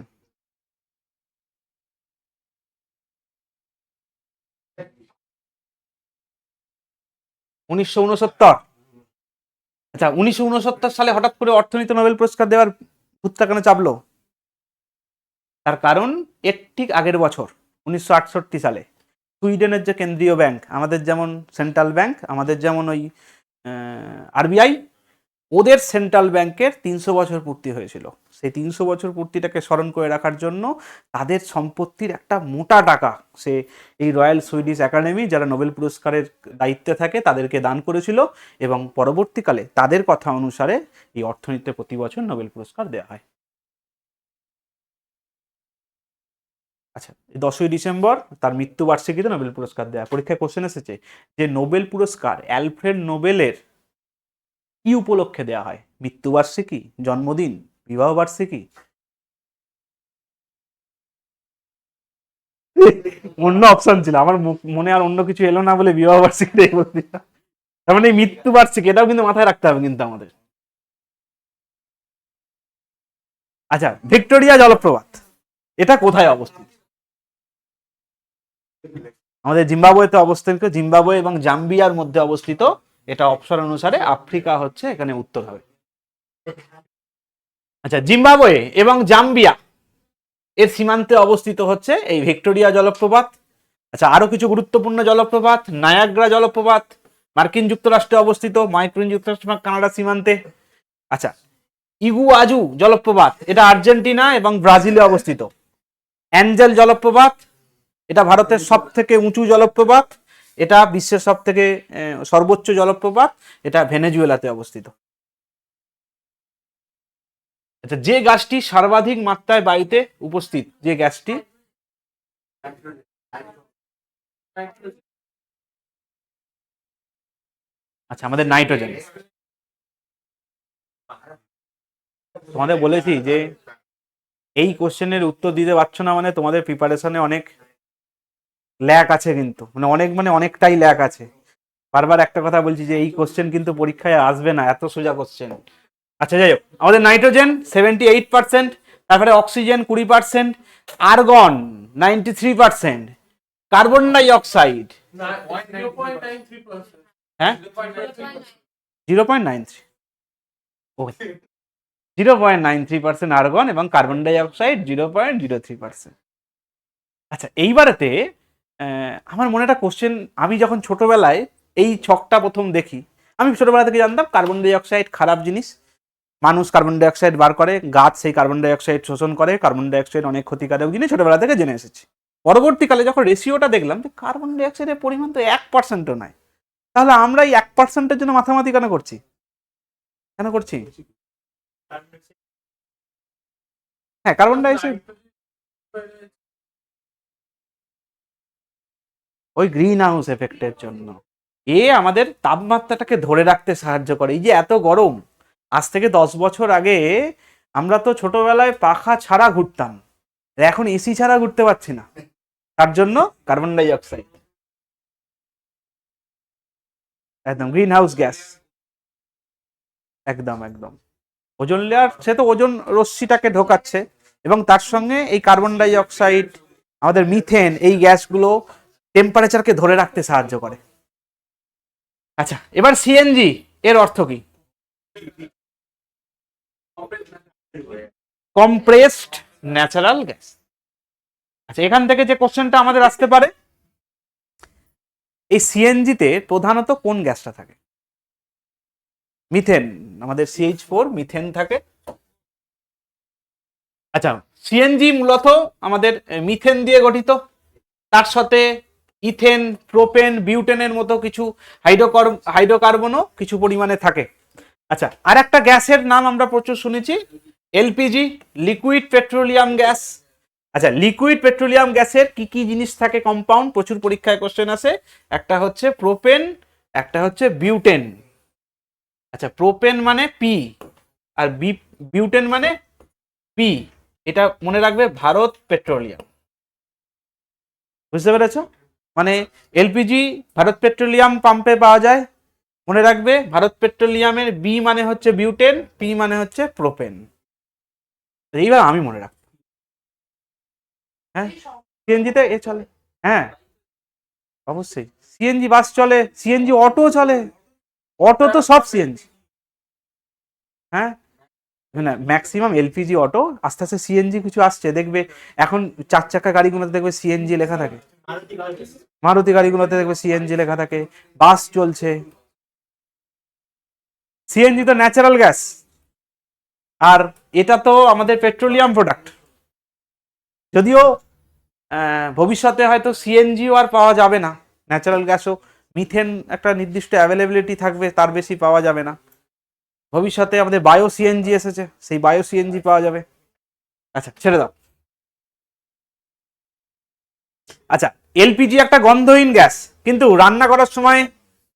1969। আচ্ছা, 1969 সালে হঠাৎ করে অর্থনীতি নোবেল পুরস্কার দেওয়ার ভূতটা কেন চাপলো? তার কারণ এর ঠিক আগের বছর 1968 সালে সুইডেনের যে কেন্দ্রীয় ব্যাংক, আমাদের যেমন সেন্ট্রাল ব্যাংক, আমাদের যেমন ওই আরবিআই, ওদের সেন্ট্রাল ব্যাংকের 300 বছর পূর্তি হয়েছিল। সেই 300 বছর পূর্তিটাকে স্মরণ করে রাখার জন্য তাদের সম্পত্তির একটা মোটা টাকা সে এই রয়্যাল সুইডিশ একাডেমি, যারা নোবেল পুরস্কারের দায়িত্বে থাকে, তাদেরকে দান করেছিল। এবং পরবর্তীকালে তাদের কথা অনুসারে এই অর্থনীতিতে প্রতি বছর নোবেল পুরস্কার দেওয়া হয়। আচ্ছা, 10ই ডিসেম্বর তার মৃত্যুবার্ষিকীতে নোবেল পুরস্কার দেওয়া। পরীক্ষায় কোশ্চেন এসেছে যে নোবেল পুরস্কার অ্যালফ্রেড নোবেলের কি উপলক্ষে দেওয়া হয়? মৃত্যুবার্ষিকী, জন্মদিন, বিবাহ বার্ষিকী? অন্য অপশন ছিল, আমার মনে আর অন্য কিছু এলো না বলে বিবাহ বার্ষিকীটাই বলছি। তার মানে মৃত্যু বার্ষিকী, এটাও কিন্তু মাথায় রাখতে হবে কিন্তু আমাদের। আচ্ছা, ভিক্টোরিয়া জলপ্রপাত এটা কোথায় অবস্থিত? আমাদের জিম্বাবুয়েতে অবস্থিত। জিম্বাবুয়ে এবং জাম্বিয়ার মধ্যে অবস্থিত। এটা অপশন অনুসারে আফ্রিকা হচ্ছে এখানে উত্তর হবে। আচ্ছা, জিম্বাবুয়ে এবং জাম্বিয়া এর সীমান্তে অবস্থিত হচ্ছে এই ভিক্টোরিয়া জলপ্রপাত। আচ্ছা, আরো কিছু গুরুত্বপূর্ণ জলপ্রপাত, নায়াগ্রা জলপ্রপাত মার্কিন যুক্তরাষ্ট্রে অবস্থিত, মার্কিন যুক্তরাষ্ট্র কানাডা সীমান্তে। আচ্ছা, ইগুয়াজু জলপ্রপাত এটা আর্জেন্টিনা এবং ব্রাজিলে অবস্থিত। অ্যাঞ্জেল জলপ্রপাত এটা ভারতের সব থেকে উঁচু জলপ্রপাত, এটা বিশ্বের সব থেকে সর্বোচ্চ জলপ্রপাত, এটা ভেনেজুয়েলাতে অবস্থিত। আচ্ছা, যে গাছটি সর্বাধিক মাত্রায় বায়ুতে উপস্থিত, যে গ্যাসটি? আচ্ছা, আমাদের নাইট্রোজেন। তোমাদের বলেছি যে এই কোশ্চেনের উত্তর দিতে পারছো না মানে তোমাদের প্রিপারেশনে অনেক ল্যাক আছে, কিন্তু মানে অনেকটাই ল্যাক আছে। বারবার একটা কথা বলছি যে এই কোশ্চেন কিন্তু পরীক্ষায় আসবে না, এত সোজা কোশ্চেন। আচ্ছা, যাই হোক, আমাদের নাইট্রোজেন 78%, তারপরে oxygen 20%, argon 93%, carbon die oxide, হ্যাঁ 0.93, ওকে, 0.93% আর্গন এবং কার্বন ডাই অক্সাইড 0.03%। আচ্ছা, এইবারেতে আমার মনে একটা কোশ্চেন, আমি যখন ছোটবেলায় এই ছকটা প্রথম দেখি, আমি ছোটবেলা থেকে জানতাম কার্বন ডাই অক্সাইড খারাপ জিনিস, মানুষ কার্বন ডাই অক্সাইড বার করে, গাছ সেই কার্বন ডাই অক্সাইড শোষণ করে, কার্বন ডাই অক্সাইড অনেক ক্ষতিকারক জিনিস ছোটবেলা থেকে জেনে এসেছি। পরবর্তীকালে যখন রেশিওটা দেখলাম যে কার্বন ডাই অক্সাইডের পরিমাণ তো 1%ও নয়, তাহলে আমরা এই 1%-এর জন্য মাথামাতি কেন করছি? কেন করছি? হ্যাঁ, কার্বন ডাই অক্সাইড ওই গ্রিন হাউস এফেক্টের জন্য। এ আমাদের তাপমাত্রাটাকে ধরে রাখতে সাহায্য করে। এই যে এত গরম, আজ থেকে 10 বছর আগে আমরা তো ছোটবেলায় পাখা ছাড়া ঘুরতাম, এখন এসি ছাড়া ঘুরতে পারছি না। তার জন্য কার্বন ডাই অক্সাইড, একদম গ্রিন হাউস গ্যাস, একদম একদম। ওজোন লেয়ার সে তো ওজোন রশ্মিটাকে ঢোকাচ্ছে এবং তার সঙ্গে এই কার্বন ডাই অক্সাইড, আমাদের মিথেন, এই গ্যাসগুলো টেম্পারেচারকে ধরে রাখতে সাহায্য করে। আচ্ছা, এবার সিএনজি এর অর্থ কি? Compressed natural gas. আচ্ছা, এখান থেকে যে কোশ্চেনটা আমাদের আসতে পারে, এই সিএনজিতে প্রধানত কোন গ্যাসটা থাকে? মিথেন, আমাদের CH4 মিথেন থাকে। আচ্ছা, সিএনজি মূলত আমাদের মিথেন দিয়ে গঠিত, তার সাথে ইথেন, প্রোপেন, বিউটেনের মতো কিছু হাইড্রোকার্বনও কিছু পরিমাণে থাকে। আচ্ছা, আর একটা গ্যাসের নাম আমরা প্রচুর শুনেছি, এলপিজি, লিকুইড পেট্রোলিয়াম গ্যাস। আচ্ছা, লিকুইড পেট্রোলিয়াম গ্যাসের কি কি জিনিস থাকে কম্পাউন্ড, প্রচুর পরীক্ষায় কোশ্চেন আসে। একটা হচ্ছে প্রোপেন, একটা হচ্ছে বিউটেন। আচ্ছা, প্রোপেন মানে পি আর বিউটেন মানে পি, এটা মনে রাখবে, ভারত পেট্রোলিয়াম। বুঝতে পেরেছো? মানে এলপিজি ভারত পেট্রোলিয়াম পাম্পে পাওয়া যায়, মনে রাখবে ভারত পেট্রোলিয়ামের বি মানে হচ্ছে বিউটেন, পি মানে হচ্ছে প্রোপেন। এইবার আমি মনে রাখবো। হ্যাঁ, সিএনজিতে এ চলে, হ্যাঁ অবশ্যই সিএনজি বাস চলে, সিএনজি অটো চলে, অটো তো সব সিএনজি। হ্যাঁ, না ম্যাক্সিমাম এলপিজি অটো, আস্তে আস্তে সিএনজি কিছু আসছে দেখবে। এখন 4 চাকা গাড়িগুলোতে দেখবে সিএনজি লেখা থাকে, মারুতি গাড়িগুলোতে দেখবে সিএনজি লেখা থাকে, বাস চলছে। সিএনজি তো ন্যাচারাল গ্যাস, আর এটা তো আমাদের পেট্রোলিয়াম প্রোডাক্ট। যদিও ভবিষ্যতে হয়তো সিএনজিও আর পাওয়া যাবে না, ন্যাচারাল গ্যাসও, মিথেন একটা নির্দিষ্ট অ্যাভেলেবিলিটি থাকবে, তার বেশি পাওয়া যাবে না। ভবিষ্যতে আমাদের বায়ো সিএনজি এসেছে, সেই বায়ো সিএনজি পাওয়া যাবে। আচ্ছা, ছেড়ে দাও। আচ্ছা, এলপিজি একটা গন্ধহীন গ্যাস, কিন্তু রান্না করার সময়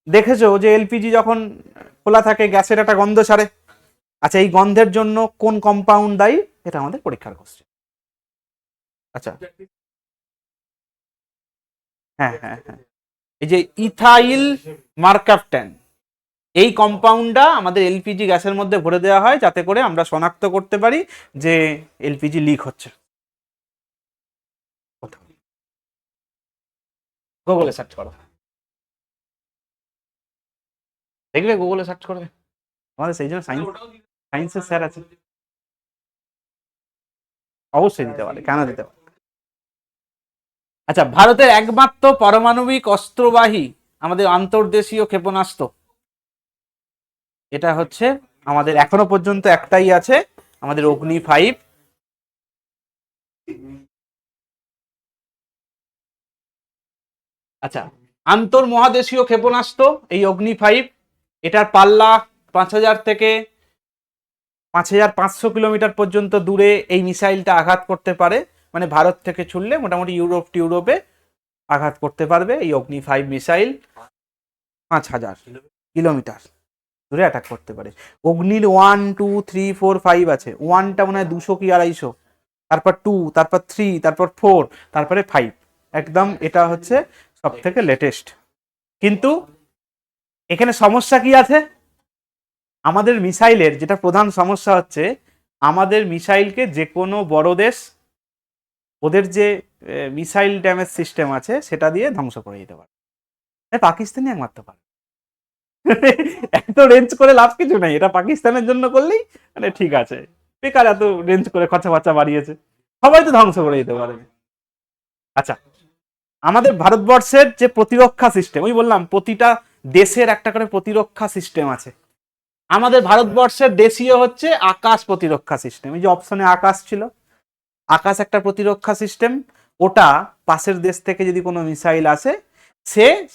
দেখেছো যে এলপিজি যখন খোলা থাকে গ্যাসের একটা গন্ধ ছাড়ে। আচ্ছা, এই গন্ধের জন্য কোন কম্পাউন্ড দায়ী, এটা আমাদের পরীক্ষার কোশ্চেন। আচ্ছা, হ্যাঁ হ্যাঁ হ্যাঁ, এই যে ইথাইল মার্কাপট্যান, এই কম্পাউন্ডটা আমাদের এলপিজি গ্যাসের মধ্যে ভরে দেওয়া হয়, যাতে করে আমরা শনাক্ত করতে পারি যে এলপিজি লিক হচ্ছে। গুগলে সার্চ করো, দেখবে গুগলে সার্চ করবে, আমাদের সেই জন্য সায়েন্সের স্যার আছে, অবশ্যই দিতে পারে, কেন দিতে পারে। আচ্ছা, ভারতের একমাত্র পারমাণবিক অস্ত্রবাহী আমাদের আন্তর্দেশীয় ক্ষেপণাস্ত্র, এটা হচ্ছে আমাদের এখনো পর্যন্ত একটাই আছে, আমাদের অগ্নি 5। আচ্ছা, আন্তর্মহাদেশীয় ক্ষেপণাস্ত্র এই অগ্নি 5, এটার পাল্লা 5000 থেকে 5500 কিলোমিটার পর্যন্ত দূরে এই মিসাইলটা আঘাত করতে পারে। মানে ভারত থেকে ছুড়লে মোটামুটি ইউরোপে আঘাত করতে পারবে এই অগ্নি 5 মিসাইল। 5000 কিলোমিটার দূরে অ্যাটাক করতে পারে। অগ্নির 1, 2, 3, 4, 5 আছে। 1টা মনে হয় 200 কি 250, তারপর 2, তারপর 3, তারপর 4, তারপরে 5। একদম এটা হচ্ছে সব থেকে লেটেস্ট। কিন্তু এখানে সমস্যা কি আছে, আমাদের মিসাইলের যেটা প্রধান সমস্যা হচ্ছে, আমাদের মিসাইলকে যে কোনো বড় দেশ ওদের যে মিসাইল ড্যামেজ সিস্টেম আছে সেটা দিয়ে ধ্বংস করে দিতে পারে। পাকিস্তানি একমাত্র পারে। এত রেঞ্জ করে লাভ কিছু নাই, এটা পাকিস্তানের জন্য করলেই মানে ঠিক আছে, বেকার এত রেঞ্জ করে খরচা বাচ্চা বাড়িয়েছে, সবাই তো ধ্বংস করে দিতে পারে। আচ্ছা, আমাদের ভারতবর্ষের যে প্রতিরক্ষা সিস্টেম, ওই বললাম প্রতিটা দেশের একটা করে প্রতিরক্ষা সিস্টেম আছে। আমাদের ভারতবর্ষের দেশীয় হচ্ছে আকাশ প্রতিরক্ষা সিস্টেম। এই যে অপশনে আকাশ ছিল, আকাশ একটা প্রতিরক্ষা সিস্টেম, ওটা পাশের দেশ থেকে যদি কোনো মিসাইল আসে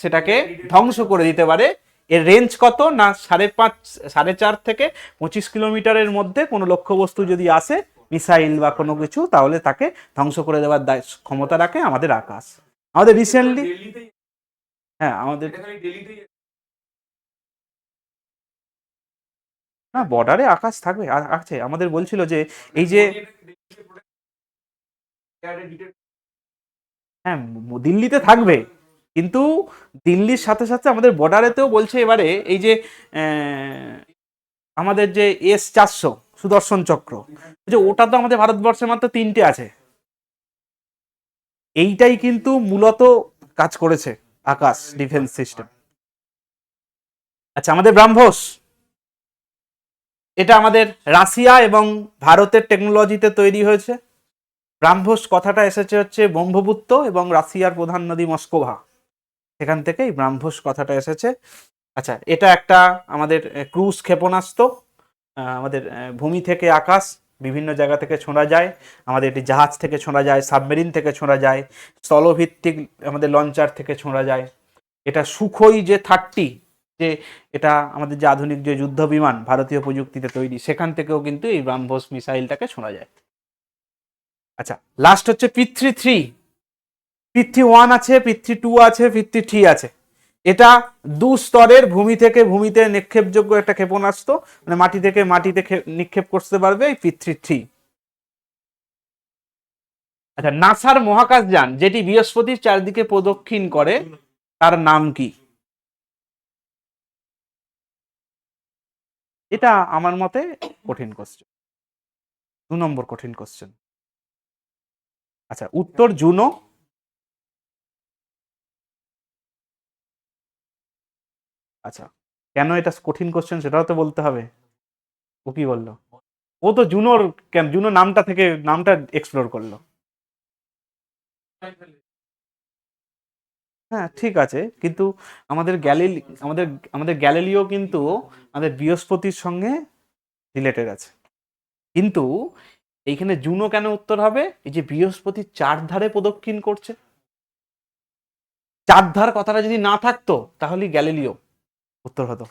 সেটাকে ধ্বংস করে দিতে পারে। এর রেঞ্জ কত না 4.5 থেকে 25 কিলোমিটারের মধ্যে কোনো লক্ষ্যবস্তু যদি আসে মিসাইল বা কোনো কিছু, তাহলে তাকে ধ্বংস করে দেওয়ার ক্ষমতা রাখে আমাদের আকাশ। আমাদের রিসেন্টলি, হ্যাঁ আমাদের, না বর্ডারে আকাশ থাকবে, আছে আমাদের। বলছিল যে এই যে, হ্যাঁ দিল্লিতে থাকবে, কিন্তু দিল্লির সাথে সাথে আমাদের বর্ডারেতেও বলছে এবারে এই যে আমাদের যে S-400 সুদর্শন চক্র, যে ওটা তো আমাদের ভারতবর্ষে মাত্র 3টে আছে। এইটাই কিন্তু মূলত কাজ করেছে আকাশ ডিফেন্স সিস্টেম। আচ্ছা, আমাদের ব্রাহ্মস, এটা আমাদের রাশিয়া এবং ভারতের টেকনোলজিতে তৈরি হয়েছে। ব্রাহ্মস কথাটা এসেছে হচ্ছে ব্রহ্মপুত্র এবং রাশিয়ার প্রধান নদী মস্কোভা, সেখান থেকেই ব্রাহ্মস কথাটা এসেছে। আচ্ছা, এটা একটা আমাদের ক্রুজ ক্ষেপণাস্ত্র, আমাদের ভূমি থেকে আকাশ বিভিন্ন জায়গা থেকে ছোঁড়া যায়, আমাদের এটি জাহাজ থেকে ছোঁড়া যায়, সাবমেরিন থেকে ছোঁড়া যায়, স্থলভিত্তিক আমাদের লঞ্চার থেকে ছোঁড়া যায়। এটা সুখোই যে 30, যে এটা আমাদের যে আধুনিক যে যুদ্ধ বিমান ভারতীয় প্রযুক্তিতে তৈরি, সেখান থেকেও কিন্তু এই ব্রাহ্মস মিসাইলটাকে ছোঁড়া যায়। আচ্ছা, লাস্ট হচ্ছে পৃথ্বী 3, পৃথ্বী 1 আছে, পৃথ্বী 2 আছে, পৃথ্বী 3 আছে। এটা 2 স্তরের ভূমি থেকে ভূমিতে নিক্ষেপযোগ্য একটা ক্ষেপণাস্ত্র, মানে মাটি থেকে মাটিতে নিক্ষেপ করতে পারবে এই পৃথ্বী 3। আচ্ছা, নাসার মহাকাশযান যেটি বৃহস্পতির চারদিকে প্রদক্ষিণ করে তার নাম কি? এটা আমার মতে কঠিন কোশ্চেন, 2 নম্বর কঠিন কোশ্চেন। আচ্ছা, উত্তর জুনো। আচ্ছা, কেন এটা কঠিন কোশ্চেন সেটাও তো বলতে হবে। ও কি বললো? ও তো জুনোর, কেন জুনো নামটা থেকে নামটা এক্সপ্লোর করলো। হ্যাঁ ঠিক আছে, কিন্তু আমাদের আমাদের আমাদের গ্যালিলিও কিন্তু আমাদের বৃহস্পতির সঙ্গে রিলেটেড আছে। কিন্তু এইখানে জুনো কেন উত্তর হবে? এই যে বৃহস্পতির 4 ধারে প্রদক্ষিণ করছে, 4 ধার কথাটা যদি না থাকতো তাহলে গ্যালিলিও উত্তর হতো।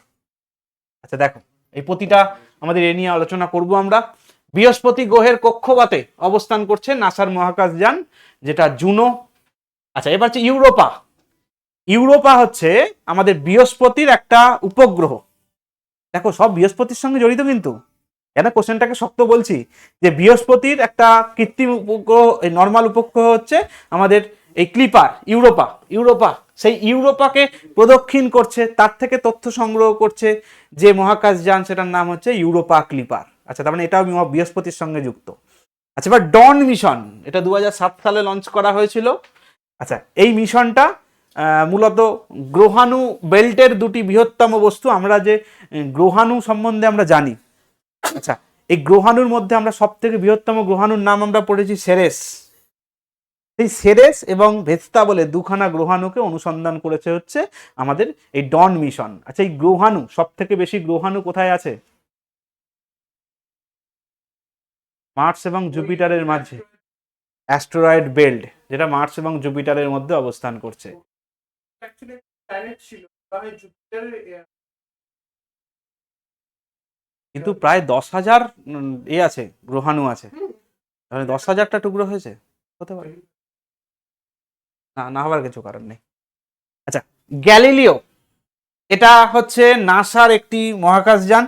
আচ্ছা দেখো, এই প্রতিটা আমাদের এ নিয়ে আলোচনা করব আমরা। বৃহস্পতি গ্রহের কক্ষপথে অবস্থান করছে নাসার মহাকাশযান, যেটা জুনো। আচ্ছা, এবার হচ্ছে ইউরোপা। ইউরোপা হচ্ছে আমাদের বৃহস্পতির একটা উপগ্রহ। দেখো, সব বৃহস্পতির সঙ্গে জড়িত, কিন্তু কেন কোশ্চেনটাকে শক্ত বলছি, যে বৃহস্পতির একটা কৃত্রিম উপগ্রহ, এই নর্মাল উপগ্রহ হচ্ছে আমাদের এই ক্লিপার ইউরোপা। ইউরোপা সেই ইউরোপাকে প্রদক্ষিণ করছে, তার থেকে তথ্য সংগ্রহ করছে যে মহাকাশযান, সেটার নাম হচ্ছে ইউরোপা ক্লিপার। আচ্ছা, তার মানে এটাও বৃহস্পতির সঙ্গে যুক্ত। আচ্ছা, এবার ডন মিশন, এটা 2007 সালে লঞ্চ করা হয়েছিল। আচ্ছা, এই মিশনটা মূলত গ্রহাণু বেল্টের 2টি বৃহত্তম বস্তু, আমরা যে গ্রহাণু সম্বন্ধে আমরা জানি। আচ্ছা, এই গ্রহাণুর মধ্যে আমরা সব থেকে বৃহত্তম গ্রহাণুর নাম আমরা পড়েছি সেরেস। এই সেরেস এবং ভেস্তা বলে 2খানা গ্রহাণুকে অনুসন্ধান করেছে হচ্ছে আমাদের এই ডন মিশন। আচ্ছা, এই গ্রহাণু, সব থেকে বেশি গ্রহাণু কোথায় আছে? মার্স এবং জুপিটারের মাঝে অ্যাস্টেরয়েড বেল্ট, যেটা মার্স এবং জুপিটারের মধ্যে অবস্থান করছে। কিন্তু প্রায় 10,000 এ আছে, গ্রহাণু আছে, তাহলে 10,000টা টুকরো হয়েছে, হতে পারে। না, না হবার কিছু কারণ নেই। আচ্ছা, গ্যালিলিও, এটা হচ্ছে নাসার একটি মহাকাশযান,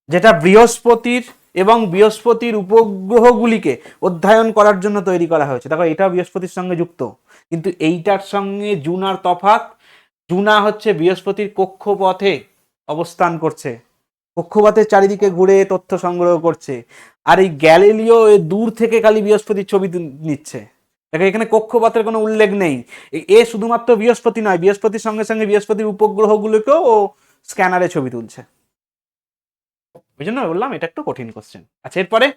যেটা বৃহস্পতির এবং বৃহস্পতির উপগ্রহগুলিকে অধ্যয়ন করার জন্য তৈরি করা হয়েছে। দেখো, এটাও বৃহস্পতির সঙ্গে যুক্ত, কিন্তু এইটার সঙ্গে জুনার তফাৎ। জুনা হচ্ছে বৃহস্পতির কক্ষপথে অবস্থান করছে, কক্ষপথের চারিদিকে ঘুরে তথ্য সংগ্রহ করছে। আর এই গ্যালিলিও দূর থেকে খালি বৃহস্পতির ছবি নিচ্ছে। দেখো, এখানে কক্ষপথের কোনো উল্লেখ নেই। এ শুধুমাত্র বৃহস্পতি নয়, বৃহস্পতির সঙ্গে সঙ্গে বৃহস্পতির উপগ্রহগুলোকেও ও স্ক্যানারে ছবি তুলছে। ওই জন্য বললাম এটা একটু কঠিন কোশ্চেন। আচ্ছা, এরপরে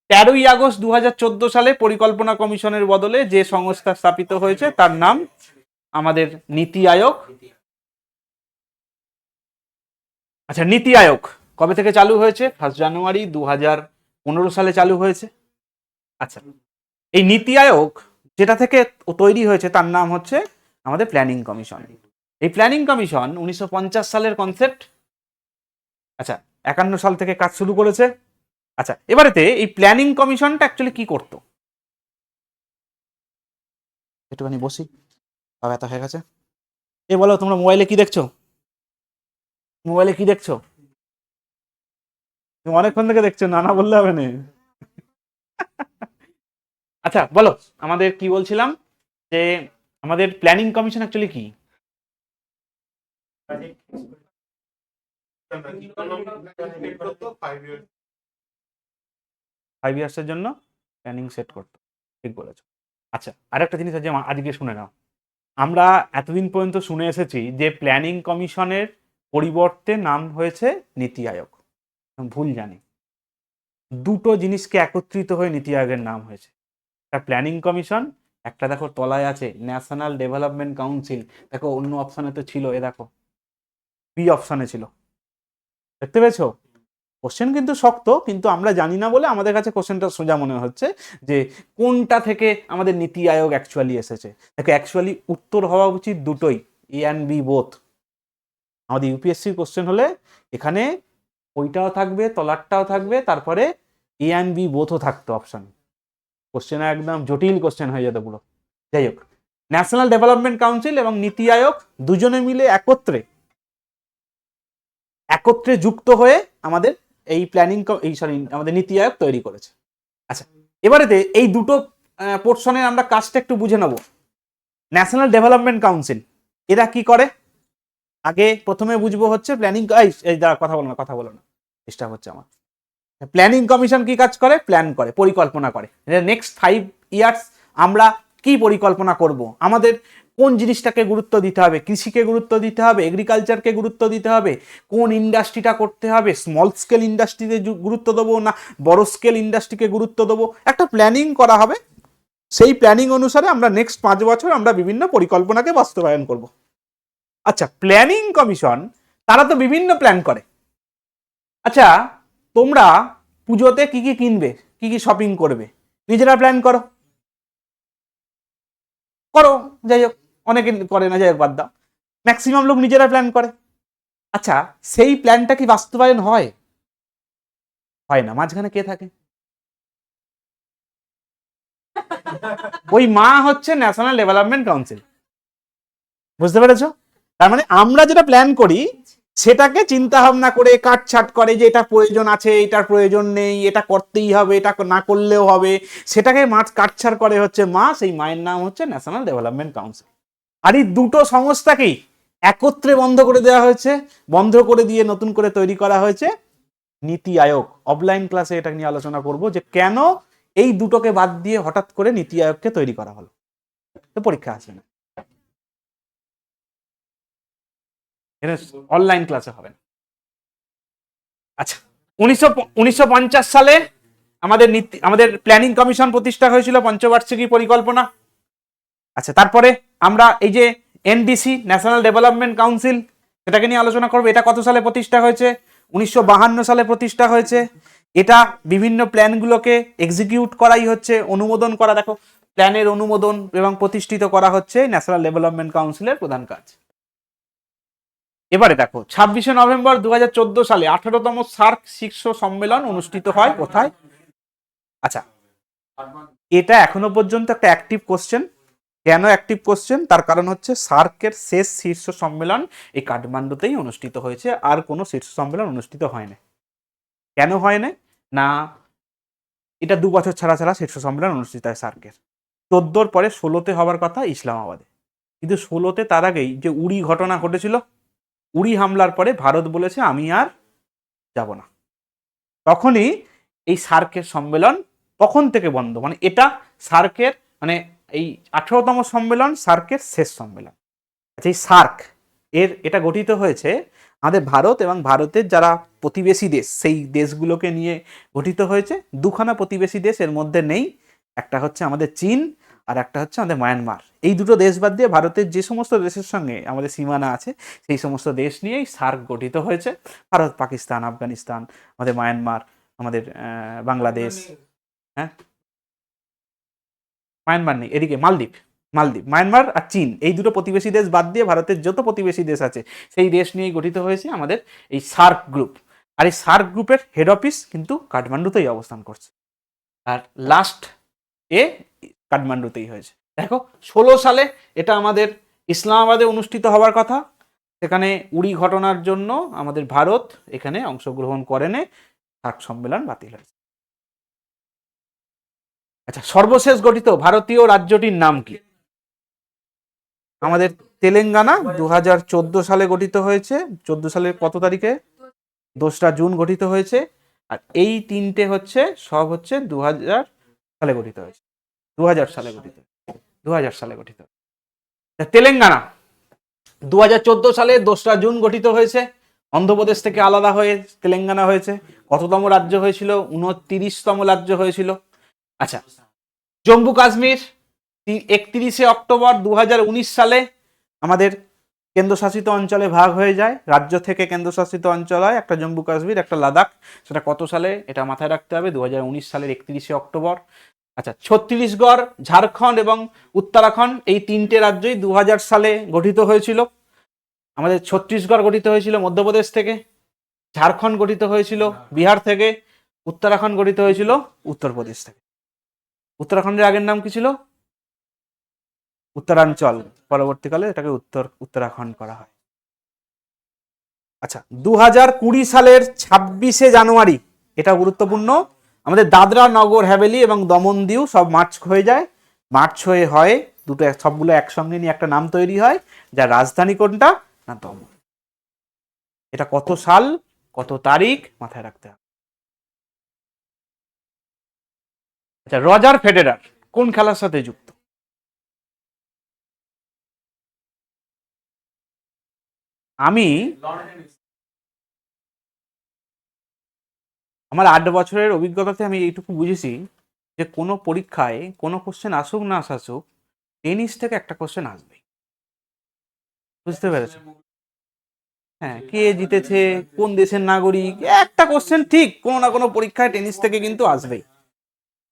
13ই আগস্ট 2014 সালে পরিকল্পনা কমিশনের বদলে যে সংস্থা স্থাপিত হয়েছে তার নাম আমাদের নীতি আয়োগ। আচ্ছা, নীতি আয়োগ কবে থেকে চালু হয়েছে? 1 জানুয়ারি 2015 সালে চালু হয়েছে। আচ্ছা, এই নীতি আয়োগ যেটা থেকে তৈরি হয়েছে তার নাম হচ্ছে আমাদের প্ল্যানিং কমিশন। এই প্ল্যানিং কমিশন 1950 সালের কনসেপ্ট। আচ্ছা, 51 সাল থেকে কাজ শুরু করেছে। আচ্ছা, এবারেতে এই প্ল্যানিং কমিশনটা অ্যাকচুয়ালি কি করতো? একটুখানি বসি, বা ব্যথা হয়ে গেছে। এ বলো, তোমরা মোবাইলে কি দেখছো? মোবাইলে কি দেখছো? তুমি অনেকক্ষণ থেকে দেখছো, না না বললে হবে না। আচ্ছা বলো, আমাদের কি বলছিলাম, যে আমাদের প্ল্যানিং কমিশন অ্যাকচুয়ালি কি? 5 ইয়ার্সের জন্য প্ল্যানিং সেট করতো। ঠিক বলেছো। আচ্ছা, আরেকটা জিনিস আছে আজকে শুনে নাও। আমরা এতদিন পর্যন্ত শুনে এসেছি যে প্ল্যানিং কমিশনের পরিবর্তে নাম হয়েছে নীতি আয়োগ। ভুল জানি, দুটো জিনিসকে একত্রিত হয়ে নীতি আয়োগের নাম হয়েছে। একটা প্ল্যানিং কমিশন, একটা দেখো তলায় আছে ন্যাশনাল ডেভেলপমেন্ট কাউন্সিল। দেখো অন্য অপশনে তো ছিল, এ দেখো বি অপশনে ছিল, দেখতে পেয়েছো? কোশ্চেন কিন্তু শক্ত, কিন্তু আমরা জানি না বলে আমাদের কাছে কোশ্চেনটা সোজা মনে হচ্ছে যে কোনটা থেকে আমাদের নীতি আয়োগ অ্যাকচুয়ালি এসেছে। দেখো অ্যাকচুয়ালি উত্তর হওয়া উচিত দুটোই, এ অ্যান্ড বি বোথ। আমাদের ইউপিএসসির কোশ্চেন হলে এখানে ওইটাও থাকবে, তলারটাও থাকবে, তারপরে এ অ্যান্ড বি বোথও থাকতো অপশন। কোশ্চেন একদম জটিল কোশ্চেন হয়ে যেত পুরো। যাই হোক, ন্যাশনাল ডেভেলপমেন্ট কাউন্সিল এবং নীতি আয়োগ দুজনে মিলে একত্রে যুক্ত হয়ে আমাদের এই প্ল্যানিং আমাদের নীতি আয়োগ তৈরি করেছে। আচ্ছা, এবারেতে এই দুটো পোর্শনের আমরা কাজটা একটু বুঝে নেব। ন্যাশনাল ডেভেলপমেন্ট কাউন্সিল এরা কি করে আগে প্রথমে বুঝবো হচ্ছে প্ল্যানিং। এই দাঁড়া, কথা বলো না, ডিস্টার্ব হচ্ছে আমার। প্ল্যানিং কমিশন কি কাজ করে? প্ল্যান করে, পরিকল্পনা করে। নেক্সট 5 ইয়ার্স আমরা কি পরিকল্পনা করব, আমাদের কোন জিনিসটাকে গুরুত্ব দিতে হবে, কৃষিকে গুরুত্ব দিতে হবে, এগ্রিকালচারকে গুরুত্ব দিতে হবে, কোন ইন্ডাস্ট্রিটা করতে হবে, স্মল স্কেল ইন্ডাস্ট্রিতে গুরুত্ব দেবো না বড় স্কেল ইন্ডাস্ট্রিকে গুরুত্ব দেবো, একটা প্ল্যানিং করা হবে। সেই প্ল্যানিং অনুসারে আমরা নেক্সট 5 বছর আমরা বিভিন্ন পরিকল্পনাকে বাস্তবায়ন করব। আচ্ছা, প্ল্যানিং কমিশন তারা তো বিভিন্ন প্ল্যান করে। আচ্ছা, তোমরা পুজোতে কি কি কিনবে, কি কি শপিং করবে, নিজেরা প্ল্যান করো। যাই হোক, অনেকে করে না, যাই হোক বাদ দাও, ম্যাক্সিমাম লোক নিজেরা প্ল্যান করে। আচ্ছা, সেই প্ল্যানটা কি বাস্তবায়ন হয়? হয় না। মাঝখানে কে থাকে? ওই মা হচ্ছে ন্যাশনাল ডেভেলপমেন্ট কাউন্সিল। বুঝতে পেরেছো? তার মানে আমরা যেটা প্ল্যান করি সেটাকে চিন্তা ভাবনা করে কাটছাট করে যে এটা প্রয়োজন আছে, এটার প্রয়োজন নেই, এটা করতেই হবে, এটা না করলেও হবে, সেটাকে কাটছাট করে হচ্ছে মা। সেই মায়ের নাম হচ্ছে ন্যাশনাল ডেভেলপমেন্ট কাউন্সিল। আর এই দুটো সংস্থাকেই একত্রে বন্ধ করে দেওয়া হয়েছে, বন্ধ করে দিয়ে নতুন করে তৈরি করা হয়েছে নীতি আয়োগ। অফলাইন ক্লাসে এটা নিয়ে আলোচনা করব যে কেন এই দুটোকে বাদ দিয়ে হঠাৎ করে নীতি আয়োগকে তৈরি করা হলো। তো পরীক্ষা আসবে না, অনলাইন ক্লাসে হবে না। আচ্ছা, 1950 সালে আমাদের প্ল্যানিং কমিশন প্রতিষ্ঠা হয়েছিল, পঞ্চবার্ষিকী পরিকল্পনা। আচ্ছা, তারপরে আমরা এই যে এনডিসি ন্যাশনাল ডেভেলপমেন্ট কাউন্সিল, সেটাকে নিয়ে আলোচনা করবো। এটা কত সালে প্রতিষ্ঠা হয়েছে? 1952 সালে প্রতিষ্ঠা হয়েছে। এটা বিভিন্ন প্ল্যানগুলোকে এক্সিকিউট করাই হচ্ছে, অনুমোদন করা। দেখো, প্ল্যানের অনুমোদন এবং প্রতিষ্ঠিত করা হচ্ছে ন্যাশনাল ডেভেলপমেন্ট কাউন্সিলের প্রধান কাজ। এবারে দেখো, 26শে নভেম্বর 2014 সালে 18তম সার্ক শীর্ষ সম্মেলন অনুষ্ঠিত হয় কোথায়? আচ্ছা, এটা এখনো পর্যন্ত একটা অ্যাক্টিভ কোশ্চেন। কেন অ্যাক্টিভ কোশ্চেন? তার কারণ হচ্ছে সার্কের শেষ শীর্ষ সম্মেলন এই কাঠমান্ডুতেই অনুষ্ঠিত হয়েছে, আর কোনো শীর্ষ সম্মেলন অনুষ্ঠিত হয় না। কেন হয় না? এটা 2 বছর ছাড়া ছাড়া শীর্ষ সম্মেলন অনুষ্ঠিত হয় সার্কের। 14 পরে 16তে হওয়ার কথা ইসলামাবাদে, কিন্তু 16তে তার আগেই যে উড়ি ঘটনা ঘটেছিল, উড়ি হামলার পরে ভারত বলেছে আমি আর যাব না। তখনই এই সার্কের সম্মেলন তখন থেকে বন্ধ। মানে এটা সার্কের মানে এই 18তম সম্মেলন সার্কের শেষ সম্মেলন। আচ্ছা, এই সার্ক এটা গঠিত হয়েছে আমাদের ভারত এবং ভারতের যারা প্রতিবেশী দেশ সেই দেশগুলোকে নিয়ে গঠিত হয়েছে। দুখানা প্রতিবেশী দেশ এর মধ্যে নেই, একটা হচ্ছে আমাদের চীন আর একটা হচ্ছে আমাদের মায়ানমার। এই দুটো দেশ বাদ দিয়ে ভারতের যে সমস্ত দেশের সঙ্গে আমাদের সীমানা আছে সেই সমস্ত দেশ নিয়েই সার্ক গঠিত হয়েছে। ভারত, পাকিস্তান, আফগানিস্তান, আমাদের মায়ানমার, আমাদের বাংলাদেশ। হ্যাঁ, মায়ানমার নেই, এদিকে মালদ্বীপ। মায়ানমার আর চীন, এই দুটো প্রতিবেশী দেশ বাদ দিয়ে ভারতের যত প্রতিবেশী দেশ আছে সেই দেশ নিয়েই গঠিত হয়েছে আমাদের এই সার্ক গ্রুপ। আর এই সার্ক গ্রুপের হেড অফিস কিন্তু কাঠমান্ডুতেই অবস্থান করছে, আর লাস্ট কাঠমান্ডুতেই হয়েছে। দেখো, 16 সালে এটা আমাদের ইসলামাবাদে অনুষ্ঠিত হওয়ার কথা, সেখানে উড়ি ঘটনার জন্য আমাদের ভারত এখানে অংশগ্রহণ করেনি, সার্ক সম্মেলন বাতিল হয়েছে। আচ্ছা, সর্বশেষ গঠিত ভারতীয় রাজ্যটির নাম কি? আমাদের তেলেঙ্গানা 2014 সালে গঠিত হয়েছে। 14 সালের কত তারিখে? 2রা জুন গঠিত হয়েছে। আর এই তিনটে হচ্ছে সব হচ্ছে 2000 সালে গঠিত হয়েছে। 2000 সালে গঠিত, 2000 সালে গঠিত। তেলেঙ্গানা 2014 সালে 2রা জুন গঠিত হয়েছে। অন্ধ্রপ্রদেশ থেকে আলাদা হয়ে তেলেঙ্গানা হয়েছে। কততম রাজ্য হয়েছিল? 29তম রাজ্য হয়েছিল। আচ্ছা, জম্মু কাশ্মীর 31শে অক্টোবর 2019 সালে আমাদের কেন্দ্রশাসিত অঞ্চলে ভাগ হয়ে যায়। রাজ্য থেকে কেন্দ্রশাসিত অঞ্চল হয়, একটা জম্মু কাশ্মীর, একটা লাদাখ। সেটা কত সালে? এটা মাথায় রাখতে হবে, 2019 সালের 31শে অক্টোবর। আচ্ছা, ছত্তিশগড়, ঝাড়খণ্ড এবং উত্তরাখণ্ড এই তিনটে রাজ্যই 2000 সালে গঠিত হয়েছিল। আমাদের ছত্তিশগড় গঠিত হয়েছিল মধ্যপ্রদেশ থেকে, ঝাড়খণ্ড গঠিত হয়েছিল বিহার থেকে, উত্তরাখণ্ড গঠিত হয়েছিল উত্তরপ্রদেশ থেকে। উত্তরাখণ্ডের আগের নাম কি ছিল? উত্তরাঞ্চল। পরবর্তীকালে এটাকে উত্তরাখণ্ড করা হয়। আচ্ছা, 2020 সালের 26শে জানুয়ারি, এটা গুরুত্বপূর্ণ, আমাদের দাদরা নগর হাভেলি এবং দমন দিউ সব মার্চ হয়ে যায়। মার্চ হয়ে হয় দুটো, সবগুলো একসঙ্গে নিয়ে একটা নাম তৈরি হয়, যার রাজধানী কোনটা? না দমন। এটা কত সাল, কত তারিখ মাথায় রাখতে হবে। আচ্ছা, রজার ফেডেরার কোন খেলার সাথে যুক্ত? আমি আমার 8 বছরের অভিজ্ঞতাতে আমি এইটুকু বুঝেছি যে কোনো পরীক্ষায় কোনো কোশ্চেন আসুক না আসুক, টেনিস থেকে একটা কোশ্চেন আসবে। বুঝতে পেরেছো? হ্যাঁ, কে জিতেছে, কোন দেশের নাগরিক, একটা কোশ্চেন ঠিক কোনো না কোনো পরীক্ষায় টেনিস থেকে কিন্তু আসবেই।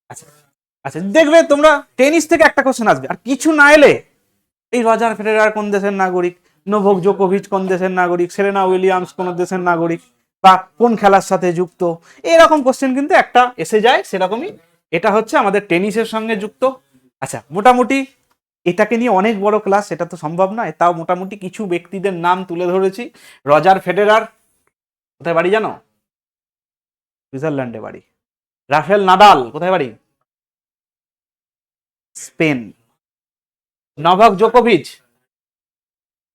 আচ্ছা আচ্ছা, দেখবে তোমরা টেনিস থেকে একটা কোশ্চেন আসবে, আর কিছু না এলে এই রজার ফেডেরার কোন দেশের নাগরিক, নোভোক জোকোভিচ কোন দেশের নাগরিক, সেরেনা উইলিয়ামস কোন দেশের নাগরিক, বা কোন খেলার সাথে যুক্ত, এরকম কোশ্চেন কিন্তু একটা এসে যায়। সেরকমই এটা হচ্ছে আমাদের টেনিসের সঙ্গে যুক্ত। আচ্ছা, মোটামুটি এটাকে নিয়ে অনেক বড় ক্লাস, এটা তো সম্ভব নয়, তাও মোটামুটি কিছু ব্যক্তিদের নাম তুলে ধরেছি। রজার ফেডেরার কোথায় বাড়ি জানো? সুইজারল্যান্ডে বাড়ি। রাফেল নাদাল কোথায় বাড়ি? স্পেন। নভাক জোকোভিচ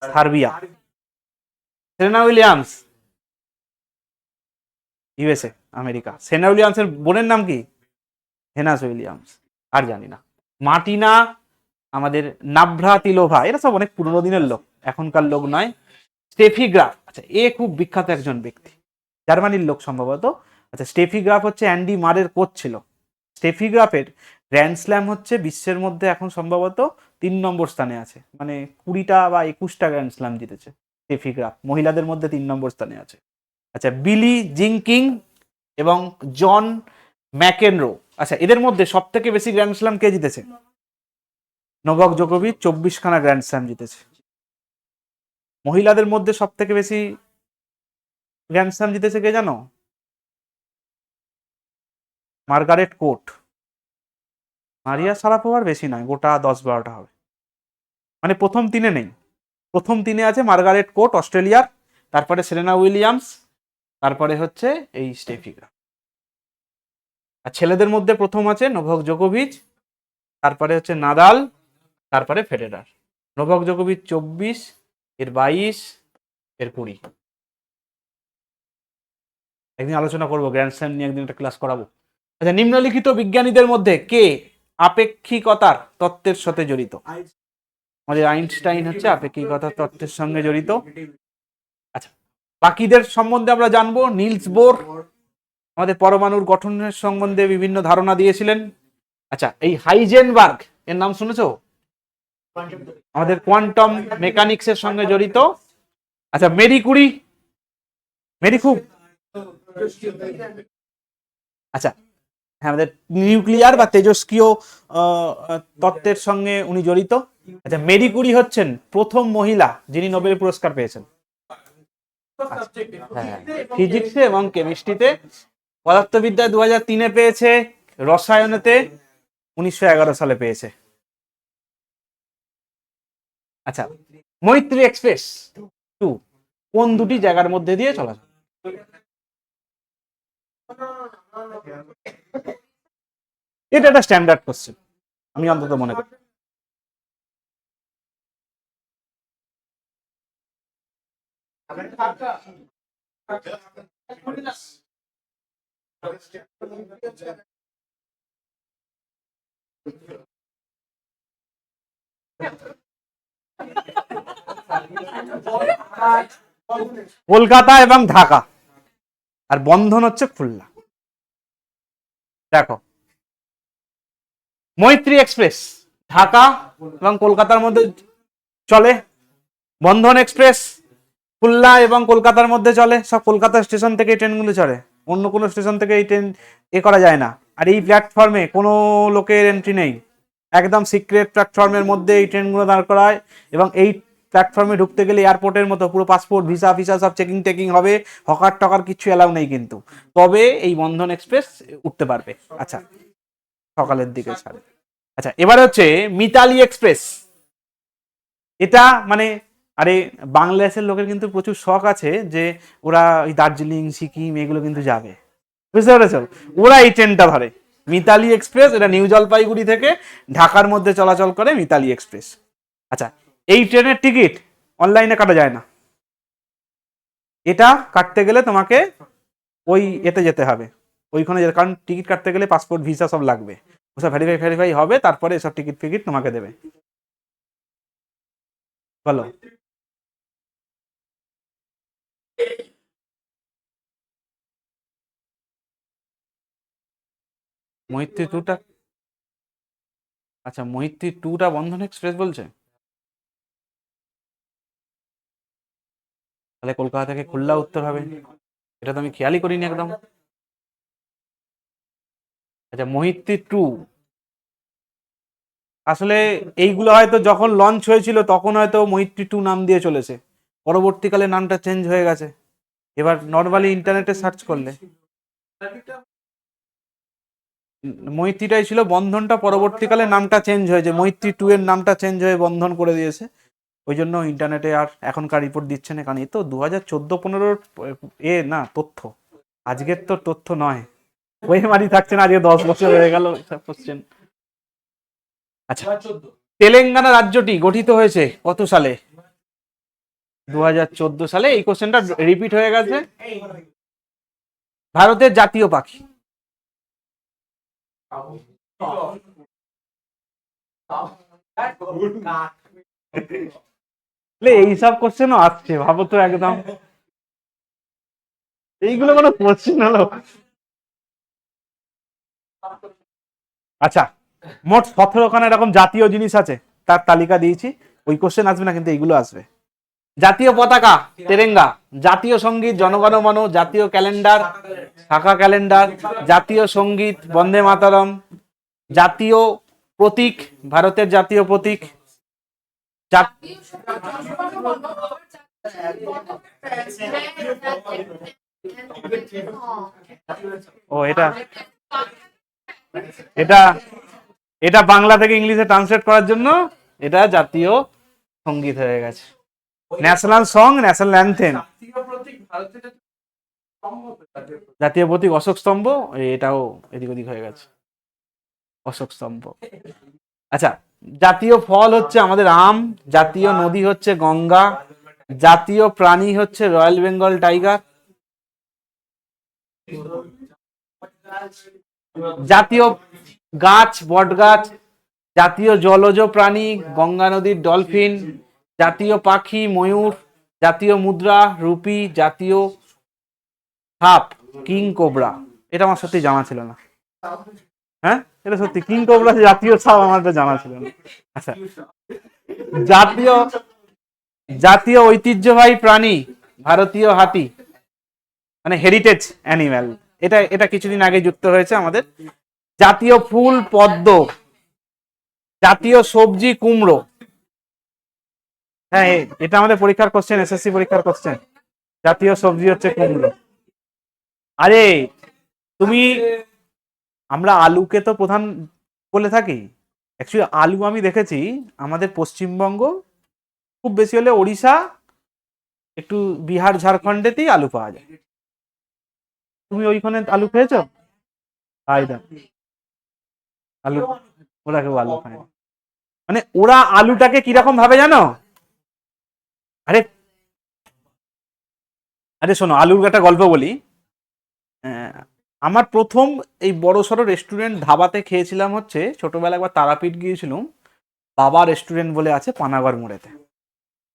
Serbia. Serena Williams USA, America. Serena উইলিয়ামসের বোনের নাম কি? Venus Williams. আর জানি না। মার্টিনা আমাদের নাভ্রাতিলোভা, এরা সব অনেক পুরনো দিনের লোক, এখনকার লোক নয়। স্টেফি গ্রাফ, আচ্ছা এ খুব বিখ্যাত একজন ব্যক্তি, জার্মানির লোক সম্ভবত। আচ্ছা, স্টেফি গ্রাফ হচ্ছে অ্যান্ডি মারের কোচ ছিল। স্টেফি গ্রাফের গ্র্যান্ড স্ল্যাম হচ্ছে বিশ্বের মধ্যে এখন সম্ভবত 3 নম্বর স্থানে আছে, মানে 20টা বা 21টা গ্র্যান্ড স্ল্যাম জিতেছে স্টেফি গ্রাফ, মহিলাদের মধ্যে 3 নম্বর স্থানে আছে। আচ্ছা, বিলি জিংকিং এবং জন ম্যাকেনরো, আচ্ছা এদের মধ্যে সব থেকে বেশি গ্র্যান্ড স্ল্যাম কে জিতেছে? নোভাক জোকোভিচ 24খানা গ্র্যান্ড স্ল্যাম জিতেছে। মহিলাদের মধ্যে সব থেকে বেশি গ্র্যান্ড স্ল্যাম জিতেছে কে জানো? Margaret court. মারিয়া শারাপোভার বেশি নয়, গোটা 10-12টা হবে, মানে প্রথম 3-এ নেই। প্রথম 3-এ আছে মার্গারেট কোর্ট অস্ট্রেলিয়ার, তারপরে সেরেনা উইলিয়ামস, তারপরে হচ্ছে এই স্টেফি গ্রাফ। আর ছেলেদের মধ্যে প্রথম আছে নোভাক জোকোভিচ, তারপরে হচ্ছে নাদাল, তারপরে ফেডেরার। নোভাক জোকোভিচ 24, এর 22, এর 20। একদিন আলোচনা করবো গ্র্যান্ড স্ল্যাম নিয়ে, একদিন একটা ক্লাস করাবো। আচ্ছা, নিম্নলিখিত বিজ্ঞানীদের মধ্যে কে আপেক্ষিকতার তত্ত্বের সাথে জড়িত? আমাদের আইনস্টাইন হচ্ছে আপেক্ষিকতার তত্ত্বের সঙ্গে জড়িত। আচ্ছা, বাকিদের সম্বন্ধে আমরা জানবো। নিলস বোর আমাদের পরমাণুর গঠনের সম্বন্ধে বিভিন্ন ধারণা দিয়েছিলেন। আচ্ছা, এই হাইজেনবার্গ এর নাম শুনেছো? আমাদের কোয়ান্টাম মেকানিক্স এর সঙ্গে জড়িত। আচ্ছা, মেরি কুরি, মেরি খুব, আচ্ছা হ্যাঁ, আমাদের নিউক্লিয়ার বা তেজস্ক্রিয় তত্ত্বের সঙ্গে উনি জড়িত। আচ্ছা, মেরি কুরি হচ্ছেন প্রথম মহিলা যিনি নোবেল পুরস্কার পেয়েছেন। হ্যাঁ, ফিজিক্সে এবং কেমিস্ট্রিতে। পদার্থবিদ্যায় 2003-এ পেয়েছে, রসায়নেতে 1911 সালে পেয়েছে। আচ্ছা, মৈত্রী এক্সপ্রেস 2 কোন দুটি জায়গার মধ্যে দিয়ে চলাচল? এটা একটা স্ট্যান্ডার্ড কোশ্চেন, আমি অন্তত মনে করি। কলকাতা এবং ঢাকা, আর বন্ধন হচ্ছে খুলনা। দেখো, মৈত্রী এক্সপ্রেস ঢাকা এবং কলকাতার মধ্যে চলে, বন্ধন এক্সপ্রেস খুলনা এবং কলকাতার মধ্যে চলে, সব কলকাতা স্টেশন থেকে এই ট্রেনগুলো চলে, অন্য কোনো স্টেশন থেকে এই ট্রেন করা যায় না। আর এই প্ল্যাটফর্মে কোনো লোকের এন্ট্রি নেই, একদম সিক্রেট প্ল্যাটফর্মের মধ্যে এই ট্রেনগুলো দাঁড় করায়, এবং এই প্ল্যাটফর্মে ঢুকতে গেলে এয়ারপোর্টের মতো পুরো পাসপোর্ট ভিসা ফিসা সব চেকিং টেকিং হবে, হকার টকার কিছু এলাও নেই কিন্তু, তবে এই বন্ধন এক্সপ্রেস উঠতে পারবে। আচ্ছা, সকালের দিকে ছাড়ে। আচ্ছা, এবার হচ্ছে মিতালি এক্সপ্রেস। এটা মানে, আরে বাংলাদেশের লোকের কিন্তু প্রচুর শখ আছে যে ওরা ওই দার্জিলিং সিকিম এগুলো কিন্তু যাবে, বুঝতে পেরেছো, ওরা এই ট্রেনটা ধরে মিতালি এক্সপ্রেস। এটা নিউ জলপাইগুড়ি থেকে ঢাকার মধ্যে চলাচল করে মিতালি এক্সপ্রেস। আচ্ছা, এই ট্রেনের টিকিট অনলাইনে কাটা যায় না, এটা কাটতে গেলে তোমাকে ওই এতে যেতে হবে, ওইখানে যেতে, কারণ টিকিট কাটতে গেলে পাসপোর্ট ভিসা সব লাগবে, ওসব ভেরিফাই হবে, তারপরে এসব টিকিট ফিকিট তোমাকে দেবে। বলো। মৈত্রী টুটা, আচ্ছা মৈত্রী টুটা বন্ধন এক্সপ্রেস বলছে, তাহলে কলকাতা থেকে খুলনা উত্তর হবে, এটা তো আমি খেয়ালই করিনি একদম। আচ্ছা, মৈত্রী টু, আসলে এইগুলো হয়তো যখন লঞ্চ হয়েছিল তখন হয়তো মৈত্রী টু নাম দিয়ে চলেছে, পরবর্তীকালে নামটা চেঞ্জ হয়ে গেছে। এবার নর্মালি ইন্টারনেটে সার্চ করলে মৈত্রীটাই ছিল, বন্ধনটা পরবর্তীকালে নামটা চেঞ্জ হয়েছে, মৈত্রী টু এর নামটা চেঞ্জ হয়ে বন্ধন করে দিয়েছে, ওই জন্য ইন্টারনেটে আর এখনকার রিপোর্ট দিচ্ছে না, কারণ এই তো 2014-15 না তথ্য, আজকের তো তথ্য নয়, ওই মারি থাকছে না, আজকে 10 বছর হয়ে গেল এসব কোশ্চেন। আচ্ছা, তেলেঙ্গানা রাজ্যটি গঠিত হয়েছে কত সালে? 2014 সালে। এই কোশ্চেনটা রিপিট হয়ে গেছে। ভারতের জাতীয় পাখি? এইসব কোশ্চেনও আসছে, ভাবো তো একদম, এইগুলো কোনো কোশ্চেন হলো? আচ্ছা, মোট 17খানা এরকম জাতীয় জিনিস আছে, তার তালিকা দিয়েছি, ওই কোশ্চেন আসবে না কিন্তু এইগুলো আসবে। জাতীয় পতাকা তেরেঙ্গা, জাতীয় সঙ্গীত জনগণ মন, জাতীয় ক্যালেন্ডার শাখা ক্যালেন্ডার, জাতীয় সঙ্গীত বন্দে মাতরম, জাতীয় প্রতীক ভারতের জাতীয় প্রতীক, ও এটা এটা এটা বাংলা থেকে ইংলিশে ট্রান্সলেট করার জন্য এটা জাতীয় সঙ্গীত হয়ে গেছে, ন্যাশনাল সং, ন্যাশনাল অ্যানথেম। জাতীয় প্রতীক অশোক স্তম্ভ, এটাও এদিক ওদিক হয়ে গেছে, অশোক স্তম্ভ। আচ্ছা, জাতীয় ফল হচ্ছে আমাদের আম, জাতীয় নদী হচ্ছে গঙ্গা, জাতীয় প্রাণী হচ্ছে রয়্যাল বেঙ্গল টাইগার, জাতীয় গাছ বট গাছ, জাতীয় জলজ প্রাণী গঙ্গা নদীর ডলফিন, জাতীয় পাখি ময়ূর, জাতীয় মুদ্রা রুপি, জাতীয় সাপ কিং কোবরা। এটা আমার সত্যি জানা ছিল না, হ্যাঁ এটা সত্যি, কিং কোবরা জাতীয় সাপ আমার এটা জানা ছিল না। আচ্ছা, জাতীয় জাতীয় ঐতিহ্যবাহী প্রাণী ভারতীয় হাতি, মানে হেরিটেজ অ্যানিম্যাল, এটা এটা কিছুদিন আগে যুক্ত হয়েছে আমাদের। জাতীয় ফুল পদ্ম, জাতীয় সবজি কুমড়ো, হ্যাঁ এটা আমাদের পরীক্ষার কোশ্চেন, এসএসসি পরীক্ষার কোশ্চেন, জাতীয় সবজি হচ্ছে কুমড়ো। আরে তুমি, আমরা আলুকে তো প্রধান বলে থাকি, অ্যাকচুয়ালি আলু আমি দেখেছি আমাদের পশ্চিমবঙ্গ, খুব বেশি হলে ওড়িশা, একটু বিহার ঝাড়খণ্ডেতেই আলু পাওয়া যায়। তুমি ওইখানে আলু খেয়েছো? আলু, ওরা কেউ আলু খায় না। মানে ওরা আলুটাকে কিরকম ভাবে জানো? আরে আরে শোনো, আলুর একটা গল্প বলি। আমার প্রথম এই বড়সড় রেস্টুরেন্ট ধাবাতে খেয়েছিলাম হচ্ছে ছোটবেলা একবার তারাপীঠ গিয়েছিলাম, বাবা রেস্টুরেন্ট বলে আছে পানাগড় মোড়েতে।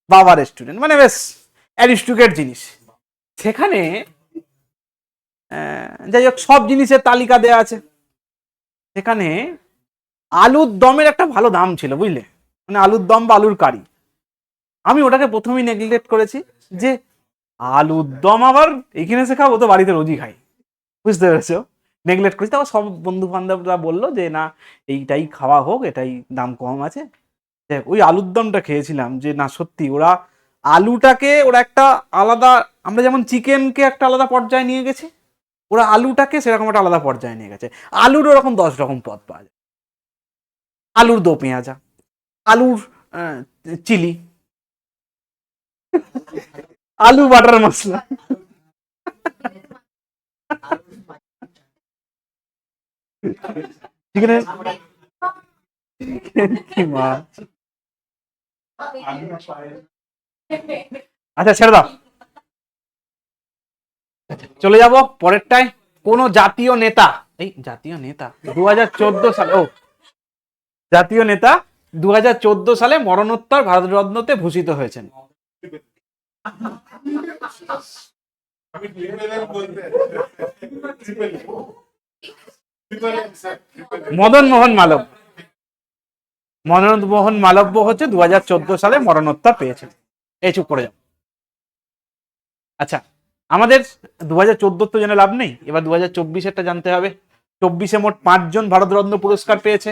বাবা রেস্টুরেন্ট মানে বেশ অ্যারিস্টুকেট জিনিস। সেখানে যাই হোক সব জিনিসের তালিকা দেয়া আছে। সেখানে আলুর দমের একটা ভালো দাম ছিল বুঝলে, মানে আলুর দম বা আলুর কারি। আমি ওটাকে প্রথমেই নেগলেক্ট করেছি যে আলুর দম আবার এখানে এসে খাবো, তো বাড়িতে রোজই খাই, বুঝতে পেরেছো। নেগলেক্ট করেছি। তারপর সব বন্ধু বান্ধবরা বললো যে না এইটাই খাওয়া হোক, এটাই দাম কম আছে। ওই আলুর দমটা খেয়েছিলাম যে না সত্যি ওরা আলুটাকে ওরা একটা আলাদা, আমরা যেমন চিকেনকে একটা আলাদা পর্যায়ে নিয়ে গেছি, ওরা আলুটাকে সেরকম একটা আলাদা পর্যায়ে নিয়ে গেছে। আলুর ওরকম 10 রকম পদ পাওয়া যায়। আলুর দো পেঁয়াজা, আলুর চিলি, আলু বাটার মশলা, চিকেনের কি মাছ। আচ্ছা ছেড়ে দাও, চলে যাব পরেরটায়। কোন জাতীয় নেতা, এই জাতীয় নেতা 2014 সালে, ও জাতীয় নেতা 2014 সালে মরণোত্তর ভারতরত্নতে ভূষিত হয়েছেন? মদন মোহন মালব্য। মদন মোহন মালব্য হচ্ছে 2014 সালে মরণোত্তর পেয়েছেন। এই চুপ করে যাও। আচ্ছা আমাদের 2014 তো জেনে লাভ নেই, এবার 2024-এরটা জানতে হবে। 24-এ মোট 5 জন ভারতরত্ন পুরস্কার পেয়েছে।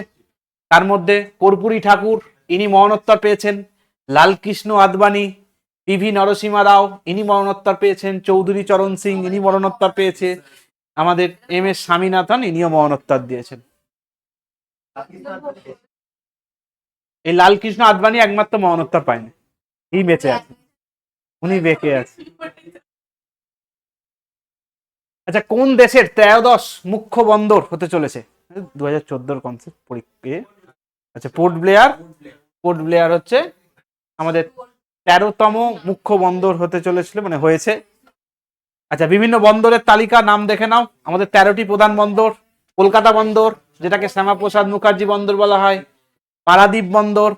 তার মধ্যে কর্পূরী ঠাকুর, ইনি মরণোত্তর পেয়েছেন। লালকৃষ্ণ আদবানি, পিভি নরসিমা রাও, ইনি মরণোত্তর পেয়েছেন। চৌধুরী চরণ সিং, ইনি মরণোত্তর পেয়েছে। আমাদের এম এস স্বামীনাথন, ইনিও মরণোত্তর দিয়েছেন। এই লালকৃষ্ণ আদবানি একমাত্র মরণোত্তর পায়নি, এই বেঁচে আছে, উনি বেঁকে আছে। আচ্ছা কোন দেশের 13 মুখ্য বন্দর হতে চলেছে? 2014 কনসেপ্ট পরীক্ষা। আচ্ছা পোর্ট ব্লেয়ার। পোর্ট ব্লেয়ার হচ্ছে আমাদের 13তম মুখ্য বন্দর হতে চলেছিল, মানে হয়েছে। আচ্ছা বিভিন্ন বন্দরের তালিকা নাম দেখে নাও। আমাদের 13টি প্রধান বন্দর: কলকাতা বন্দর, যেটাকে শ্যামাপ্রসাদ মুখার্জি বন্দর বলা হয়; পারাদ্বীপ বন্দর,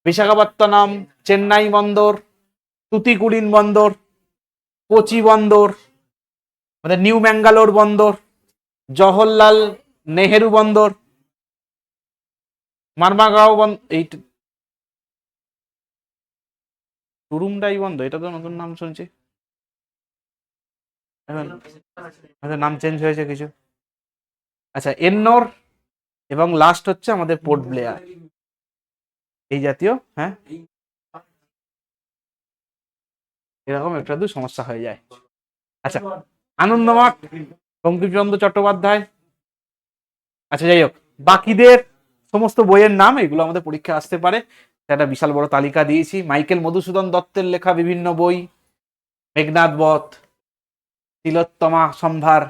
বিশাখাপত্তনম, চেন্নাই বন্দর, তুতিকুড়িন বন্দর, কোচি বন্দর, আমাদের নিউ ম্যাঙ্গালোর বন্দর, জওহরলাল নেহেরু বন্দর, মারমাগাঁও বন্দর, এই টুরুমডাই বন্দর, এটা তো নতুন নাম শুনছি, নাম চেঞ্জ হয়েছে কিছু। আচ্ছা এন্নোর এবং লাস্ট হচ্ছে আমাদের পোর্ট ব্লেয়ার, এই জাতীয়। হ্যাঁ এরকম একটা দু সমস্যা হয়ে যায়। আচ্ছা আনন্দমঠ, বঙ্কিমচন্দ্র চট্টোপাধ্যায়। আচ্ছা যাই হোক, বাকিদের সমস্ত বইয়ের নাম এগুলো আমাদের পরীক্ষা আসতে পারে, একটা বিশাল বড় তালিকা দিয়েছি। মাইকেল মধুসূদন দত্তের লেখা বিভিন্ন বই: মেঘনাদ বধ, তিলোত্তমা সম্ভার,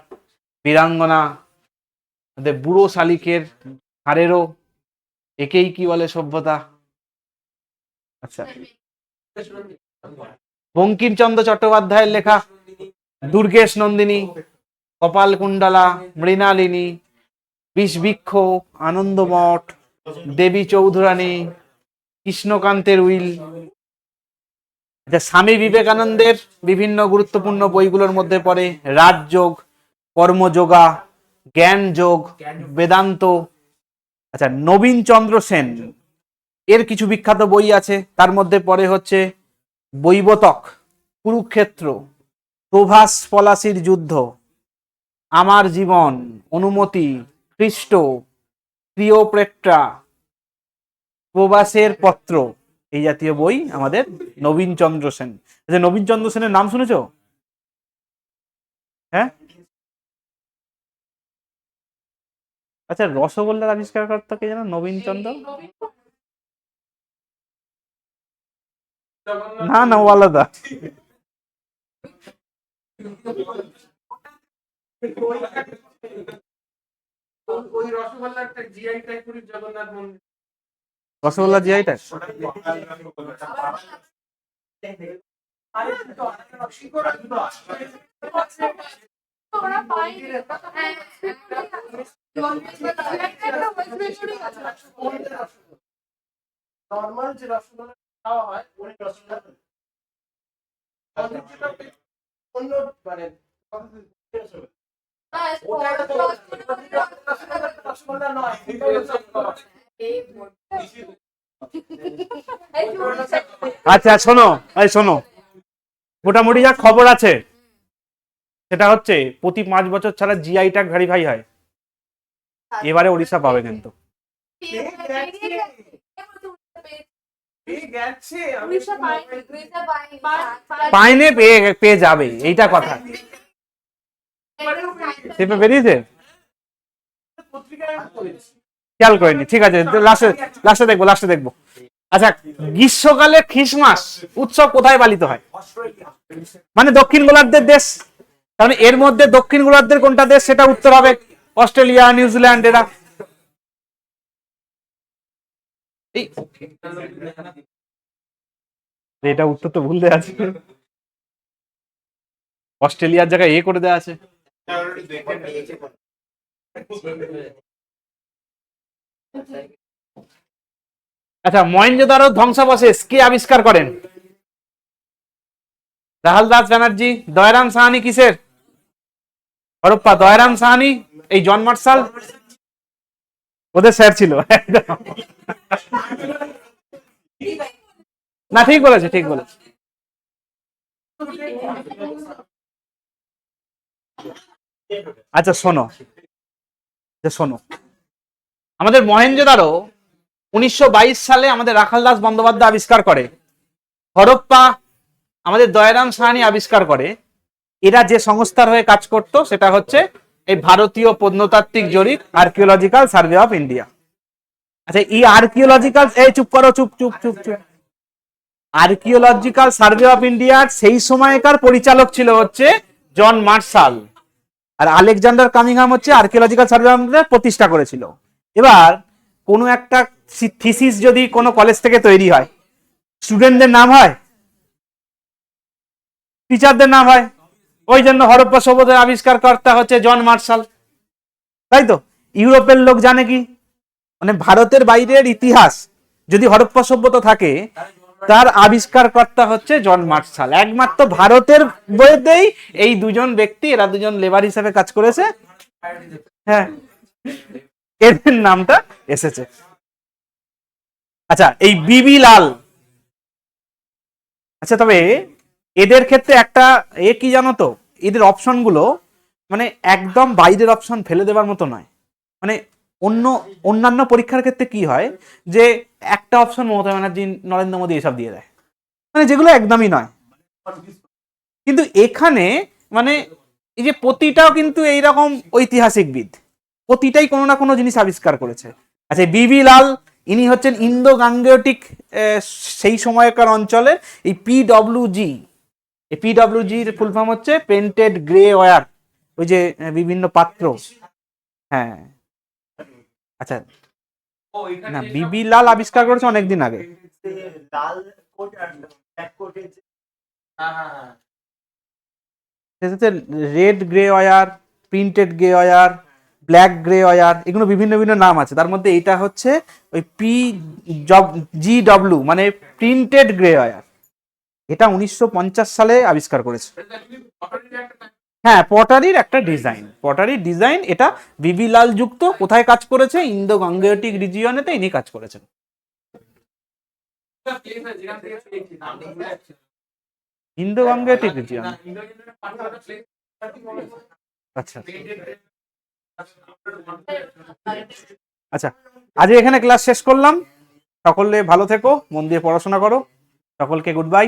বীরাঙ্গনা, বুড়ো শালিকের হারেরও, একেই কি বলে সভ্যতা। আচ্ছা বঙ্কিমচন্দ্র চট্টোপাধ্যায়ের লেখা দুর্গেশ নন্দিনী, কপাল কুণ্ডলা, মৃণালিনী, বিষবৃক্ষ, আনন্দমঠ, দেবী চৌধুরানী, কৃষ্ণকান্তের উইল। আচ্ছা স্বামী বিবেকানন্দের বিভিন্ন গুরুত্বপূর্ণ বইগুলোর মধ্যে পড়ে রাজযোগ, কর্মযোগা, জ্ঞান যোগ, বেদান্ত। আচ্ছা নবীন চন্দ্র সেন এর কিছু বিখ্যাত বই আছে, তার মধ্যে পড়ে হচ্ছে বৈবতক, কুরুক্ষেত্র, প্রভাস পলাশির যুদ্ধ, আমার জীবন, অনুমতি, খ্রিস্ট, ক্লিওপেট্রা, প্রবাসের পত্র, এই জাতীয় বই আমাদের নবীন চন্দ্র সেন। আচ্ছা নবীন চন্দ্র সেনের নাম শুনেছো? হ্যাঁ আচ্ছা রসগোল্লার আবিষ্কারকর্তা কে জানো? নবীন চন্দ্র না না, ও আলাদা। Rasgulla GI tag. নরমাল যে রসগোল্লা খাওয়া হয় ওই রসগোল্লা অন্য মানে রসগোল্লা নয়। আচ্ছা শোনো, এই শোনো, মোটামুটি যা খবর আছে সেটা হচ্ছে প্রতি 5 বছর ছাড়া জিআই ট্যাগ ভেরিফাই হয়। এবারে ওড়িশা পাবে কিন্তু। পাইনে পেয়ে যাবে, এইটা কথা। পেপার বেরিয়েছে, খেয়াল করিনি, ঠিক আছে লাস্টে দেখবো। আচ্ছা, গ্রীষ্মকালে খ্রিসমাস উৎসব কোথায় পালিত হয়? মানে দক্ষিণ গোলার্ধের দেশ, কারণ এর মধ্যে দক্ষিণ গোলার্ধের কোনটা দেশ সেটা উত্তর হবে অস্ট্রেলিয়া, নিউজিল্যান্ড। এরা এটা উত্তর তো ভুল দেওয়া আছে, অস্ট্রেলিয়ার জায়গায় এ করে দেওয়া আছে। আচ্ছা, মহেঞ্জোদারো ধ্বংসাবশেষ কে আবিষ্কার করেন? রাহাল দাস ব্যানার্জি। দয়রাম সাহানি কিসের? হরপ্পা। দয়রাম সাহানি এই জন মার্শাল ওদের স্যার ছিল। না, ঠিক বলেছে। আচ্ছা শোনো, আমাদের মহেঞ্জোদারো 1922 সালে আমাদের রাখাল দাস বন্দ্যোপাধ্যায় আবিষ্কার করে। হরপ্পা আমাদের দয়রাম সাহানি আবিষ্কার করে। এরা যে সংস্থার হয়ে কাজ করত সেটা হচ্ছে এই ভারতীয় প্রত্নতাত্ত্বিক জরিপ, আর্কিওলজিক্যাল সার্ভে অফ ইন্ডিয়া। আচ্ছা, এই আর্কিওলজিক্যাল, এই চুপ করো, চুপ। আর্কিওলজিক্যাল সার্ভে অফ ইন্ডিয়ার সেই সময়কার পরিচালক ছিল হচ্ছে জন মার্শাল, আর আলেকজান্ডার কামিংহাম হচ্ছে আর্কিওলজিক্যাল সার্ভে অফ ইন্ডিয়া প্রতিষ্ঠা করেছিল। এবার কোনো একটা থিসিস যদি কোনো কলেজ থেকে তৈরি হয়, স্টুডেন্টদের নাম হয়, টিচারদের নাম হয়। ওই জন্য হরপ্পা সভ্যতার আবিষ্কারকর্তা হচ্ছে জন মার্শাল, তাই তো? ইউরোপের লোক জানে কি, মানে ভারতের বাইরের ইতিহাস যদি হরপ্পা সভ্যতা থাকে, তার আবিষ্কারকর্তা হচ্ছে জন মার্শাল। একমাত্র ভারতের বইতেই এই দুজন ব্যক্তি, এরা দুজন লেবার হিসেবে কাজ করেছে। হ্যাঁ, এদের নামটা এসেছে। আচ্ছা, এই বিবি লাল, আচ্ছা তবে এদের ক্ষেত্রে একটা কি জানো তো, এদের অপশন গুলো মানে একদম বাইরের অপশন ফেলে দেওয়ার মতো নয়। মানে অন্যান্য পরীক্ষার ক্ষেত্রে কি হয় যে একটা অপশন মমতা ব্যানার্জি, নরেন্দ্র মোদী এসব দিয়ে দেয়, মানে যেগুলো একদমই নয়। কিন্তু এখানে মানে এই যে প্রতিটাও কিন্তু এইরকম ঐতিহাসিকবিদ, প্রতিটাই কোনো না কোনো জিনিস আবিষ্কার করেছে। আচ্ছা, বিবি লাল ইনি হচ্ছেন ইন্দো গাঙ্গেয়টিক সেই সময়কার অঞ্চলের এই পিডব্লিউজি। এই পিডব্লিউজির ফুল ফর্ম হচ্ছে পেন্টেড গ্রে ওয়্যার, ওই যে বিভিন্ন পাত্র। হ্যাঁ, আচ্ছা, না বিবি লাল আবিষ্কার করেছে অনেকদিন আগে। Red grey wire, printed grey wire, black grey wire, এগুলো বিভিন্ন বিভিন্ন নাম আছে। তার মধ্যে এটা হচ্ছে ওই জিডব্লিউ মানে প্রিন্টেড গ্রে ওয়্যার। এটা 1950 সালে আবিষ্কার করেছে। হ্যাঁ, পটারির একটা ডিজাইন। এটা বিবি লাল যুক্ত কোথায় কাজ করেছে? ইন্দো গাঙ্গেয়টিক রিজিয়নেতে ইনি কাজ করেছেন। Indo Gangetic region. আচ্ছা আচ্ছা, আজ এখানে ক্লাস শেষ করলাম। সকলে ভালো থেকো, মন দিয়ে পড়াশোনা করো। সকলকে গুড বাই।